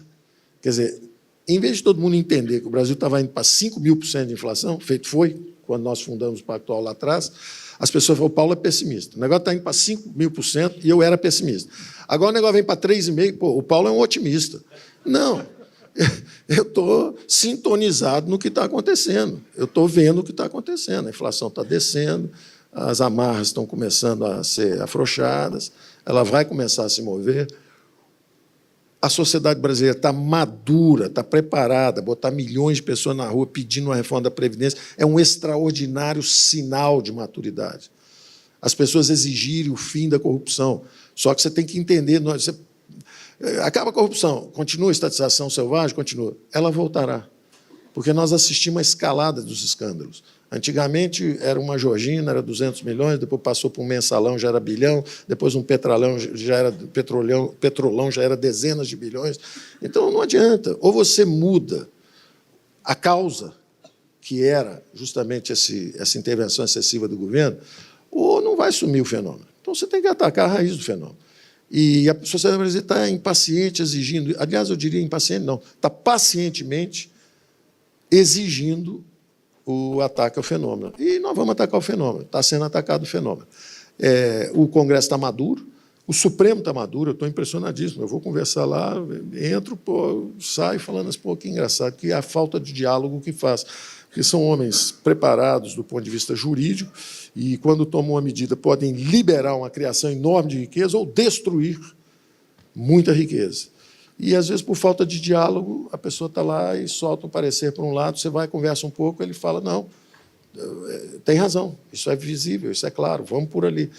Quer dizer, em vez de todo mundo entender que o Brasil estava indo para 5.000% de inflação, feito foi, quando nós fundamos o Pactual lá atrás, as pessoas falam, o Paulo é pessimista. O negócio está indo para 5.000% e eu era pessimista. Agora o negócio vem para 3,5%, o Paulo é um otimista. Não, eu estou sintonizado no que está acontecendo. Eu estou vendo o que está acontecendo. A inflação está descendo, as amarras estão começando a ser afrouxadas, ela vai começar a se mover. A sociedade brasileira está madura, está preparada, botar milhões de pessoas na rua pedindo uma reforma da Previdência é um extraordinário sinal de maturidade. As pessoas exigirem o fim da corrupção. Só que você tem que entender, acaba a corrupção, continua a estatização selvagem, continua. Ela voltará, porque nós assistimos a escalada dos escândalos. Antigamente era uma Georgina, era 200 milhões, depois passou para um mensalão, já era bilhão, depois um petrolão, já era dezenas de bilhões. Então, não adianta. Ou você muda a causa, que era justamente essa intervenção excessiva do governo, ou não vai sumir o fenômeno. Então, você tem que atacar a raiz do fenômeno. E a sociedade brasileira está impaciente, exigindo, aliás, eu diria impaciente, não, está pacientemente exigindo o ataque ao fenômeno. E nós vamos atacar o fenômeno, está sendo atacado o fenômeno. O Congresso está maduro, o Supremo está maduro, eu estou impressionadíssimo, eu vou conversar lá, entro, saio falando assim, que engraçado, que é a falta de diálogo que faz, porque são homens preparados do ponto de vista jurídico e, quando tomam uma medida, podem liberar uma criação enorme de riqueza ou destruir muita riqueza. E, às vezes, por falta de diálogo, a pessoa está lá e solta um parecer por um lado, você vai, conversa um pouco, ele fala, não, tem razão, isso é visível, isso é claro, vamos por ali.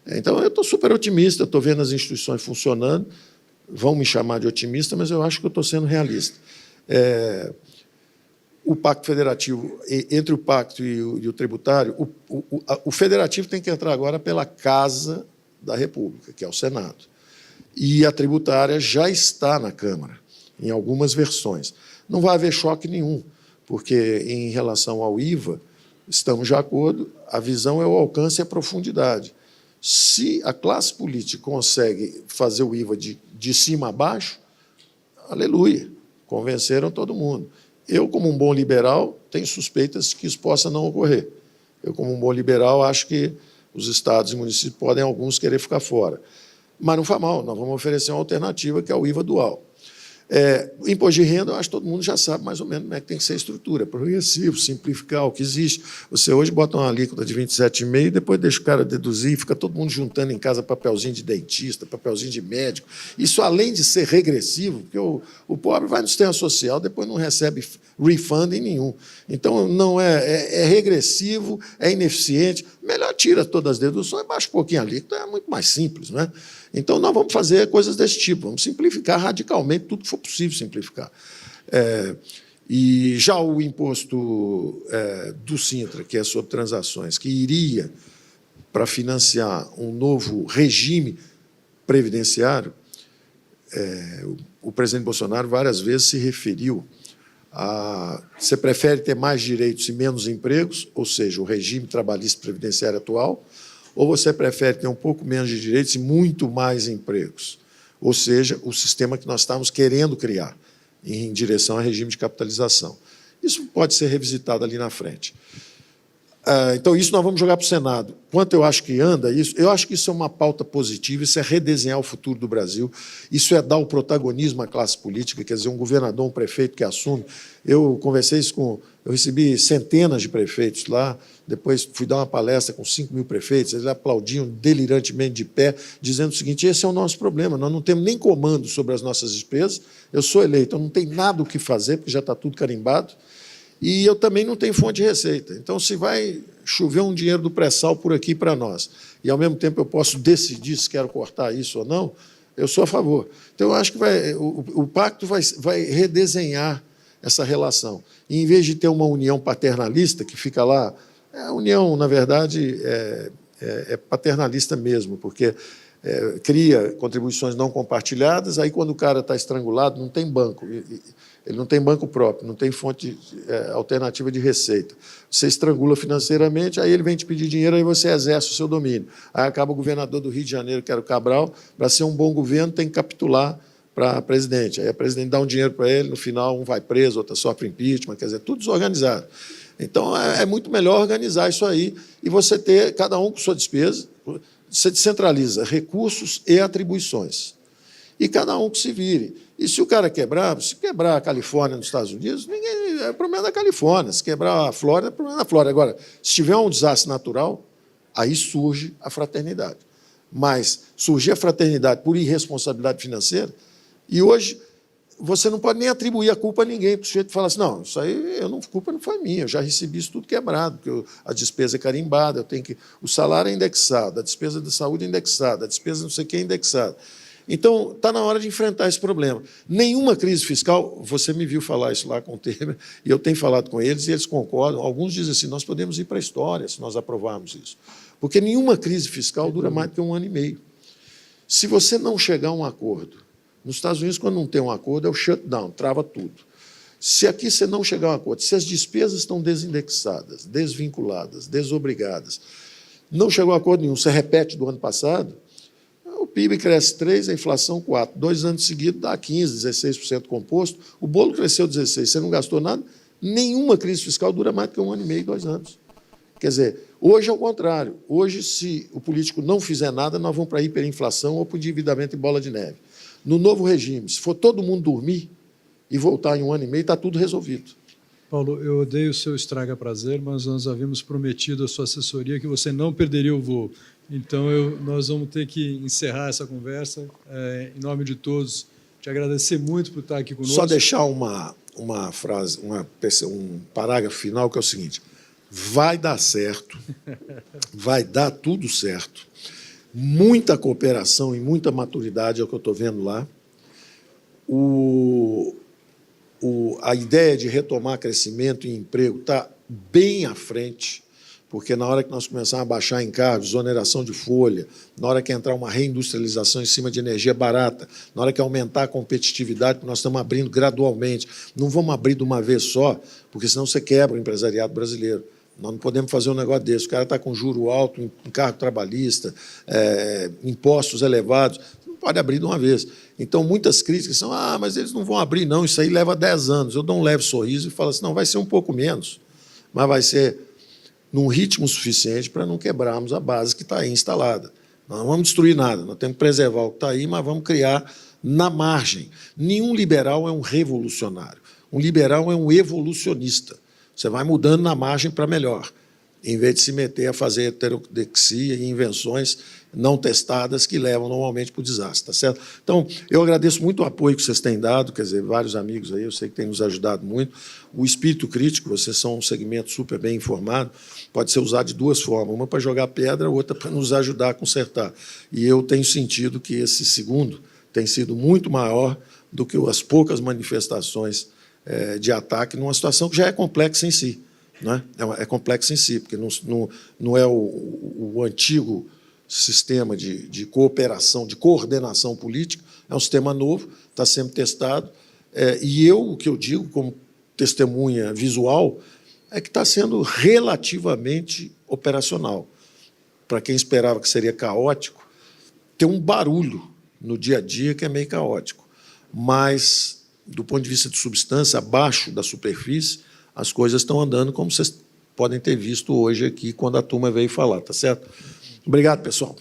Então, eu estou super otimista, estou vendo as instituições funcionando, vão me chamar de otimista, mas eu acho que eu estou sendo realista. O pacto federativo, entre o pacto e o tributário, o federativo tem que entrar agora pela Casa da República, que é o Senado. E a tributária já está na Câmara, em algumas versões. Não vai haver choque nenhum, porque, em relação ao IVA, estamos de acordo, a visão é o alcance e a profundidade. Se a classe política consegue fazer o IVA de cima a baixo, aleluia, convenceram todo mundo. Eu, como um bom liberal, tenho suspeitas de que isso possa não ocorrer. Eu, como um bom liberal, acho que os estados e municípios podem, alguns, querer ficar fora. Mas não faz mal, nós vamos oferecer uma alternativa, que é o IVA dual. O imposto de renda, eu acho que todo mundo já sabe mais ou menos como é que tem que ser a estrutura, progressivo, simplificar o que existe. Você hoje bota uma alíquota de 27,5% e depois deixa o cara deduzir, fica todo mundo juntando em casa papelzinho de dentista, papelzinho de médico. Isso, além de ser regressivo, porque o pobre vai no sistema social, depois não recebe refunding nenhum. Então, não é regressivo, é ineficiente. Melhor tira todas as deduções, baixa um pouquinho a alíquota, é muito mais simples, não é? Então, nós vamos fazer coisas desse tipo, vamos simplificar radicalmente tudo que for possível simplificar. E já o imposto do Sintra, que é sobre transações, que iria para financiar um novo regime previdenciário, o presidente Bolsonaro várias vezes se referiu a... Você prefere ter mais direitos e menos empregos, ou seja, o regime trabalhista previdenciário atual, ou você prefere ter um pouco menos de direitos e muito mais empregos? Ou seja, o sistema que nós estamos querendo criar em direção ao regime de capitalização. Isso pode ser revisitado ali na frente. Então, isso nós vamos jogar para o Senado. Quanto eu acho que anda isso, eu acho que isso é uma pauta positiva, isso é redesenhar o futuro do Brasil, isso é dar o protagonismo à classe política, quer dizer, um governador, um prefeito que assume. Eu conversei isso eu recebi centenas de prefeitos lá, depois fui dar uma palestra com 5 mil prefeitos, eles aplaudiam delirantemente de pé, dizendo o seguinte, esse é o nosso problema, nós não temos nem comando sobre as nossas despesas, eu sou eleito, eu não tenho nada o que fazer, porque já está tudo carimbado, e eu também não tenho fonte de receita. Então, se vai chover um dinheiro do pré-sal por aqui para nós, e, ao mesmo tempo, eu posso decidir se quero cortar isso ou não, eu sou a favor. Então, eu acho que o pacto vai redesenhar essa relação. E, em vez de ter uma união paternalista, que fica lá, a união, na verdade, é paternalista mesmo, porque cria contribuições não compartilhadas, aí, quando o cara está estrangulado, não tem banco. Ele não tem banco próprio, não tem fonte alternativa de receita. Você estrangula financeiramente, aí ele vem te pedir dinheiro, aí você exerce o seu domínio. Aí acaba o governador do Rio de Janeiro, que era o Cabral, para ser um bom governo, tem que capitular para presidente. Aí a presidente dá um dinheiro para ele, no final um vai preso, outro sofre impeachment, quer dizer, tudo desorganizado. Então, é muito melhor organizar isso aí e você ter, cada um com sua despesa, você descentraliza recursos e atribuições. E cada um que se vire. E se o cara quebrar, se quebrar a Califórnia nos Estados Unidos, é problema da Califórnia. Se quebrar a Flórida, é problema da Flórida. Agora, se tiver um desastre natural, aí surge a fraternidade. Mas surgir a fraternidade por irresponsabilidade financeira, E hoje você não pode nem atribuir a culpa a ninguém, porque o sujeito fala assim, não, isso aí, a culpa não foi minha, eu já recebi isso tudo quebrado, porque a despesa é carimbada, o salário é indexado, a despesa de saúde é indexada, a despesa não sei o que é indexada. Então, está na hora de enfrentar esse problema. Nenhuma crise fiscal, você me viu falar isso lá com o Temer, e eu tenho falado com eles, e eles concordam. Alguns dizem assim, nós podemos ir para a história se nós aprovarmos isso. Porque nenhuma crise fiscal dura mais do que 1 ano e meio. Se você não chegar a um acordo, nos Estados Unidos, quando não tem um acordo, é o shutdown, trava tudo. Se aqui você não chegar a um acordo, se as despesas estão desindexadas, desvinculadas, desobrigadas, não chegou a acordo nenhum, você repete do ano passado, o PIB cresce 3%, a inflação 4%. 2 anos seguidos dá 15%, 16% composto. O bolo cresceu 16%, você não gastou nada. Nenhuma crise fiscal dura mais do que 1 ano e meio, 2 anos. Quer dizer, hoje é o contrário. Hoje, se o político não fizer nada, nós vamos para a hiperinflação ou para o endividamento em bola de neve. No novo regime, se for todo mundo dormir e voltar em 1 ano e meio, está tudo resolvido. Paulo, eu odeio o seu estraga-prazer, mas nós havíamos prometido à sua assessoria que você não perderia o voo. Então, nós vamos ter que encerrar essa conversa. Em nome de todos, te agradecer muito por estar aqui conosco. Só deixar uma frase, um parágrafo final, que é o seguinte: vai dar certo, vai dar tudo certo, muita cooperação e muita maturidade é o que eu estou vendo lá. A ideia de retomar crescimento e emprego está bem à frente, porque na hora que nós começarmos a baixar encargos, exoneração de folha, na hora que entrar uma reindustrialização em cima de energia barata, na hora que aumentar a competitividade, porque nós estamos abrindo gradualmente, não vamos abrir de uma vez só, porque senão você quebra o empresariado brasileiro. Nós não podemos fazer um negócio desse. O cara está com juro alto, encargo trabalhista, impostos elevados, não pode abrir de uma vez. Então, muitas críticas são, mas eles não vão abrir, não, isso aí leva 10 anos. Eu dou um leve sorriso e falo assim, não, vai ser um pouco menos, mas vai ser num ritmo suficiente para não quebrarmos a base que está aí instalada. Nós não vamos destruir nada, nós temos que preservar o que está aí, mas vamos criar na margem. Nenhum liberal é um revolucionário. Um liberal é um evolucionista. Você vai mudando na margem para melhor, em vez de se meter a fazer heterodexia e invenções não testadas que levam normalmente para o desastre, tá certo? Então, eu agradeço muito o apoio que vocês têm dado, quer dizer, vários amigos aí, eu sei que têm nos ajudado muito. O espírito crítico, vocês são um segmento super bem informado, pode ser usado de 2 formas, uma para jogar pedra, outra para nos ajudar a consertar. E eu tenho sentido que esse segundo tem sido muito maior do que as poucas manifestações de ataque numa situação que já é complexa em si. Né? É complexa em si, porque não é o antigo sistema de cooperação, de coordenação política, é um sistema novo, está sendo testado, e o que eu digo como testemunha visual é que está sendo relativamente operacional. Para quem esperava que seria caótico, tem um barulho no dia a dia que é meio caótico, mas, do ponto de vista de substância, abaixo da superfície, as coisas estão andando como vocês podem ter visto hoje aqui, quando a turma veio falar, tá certo? Obrigado, pessoal.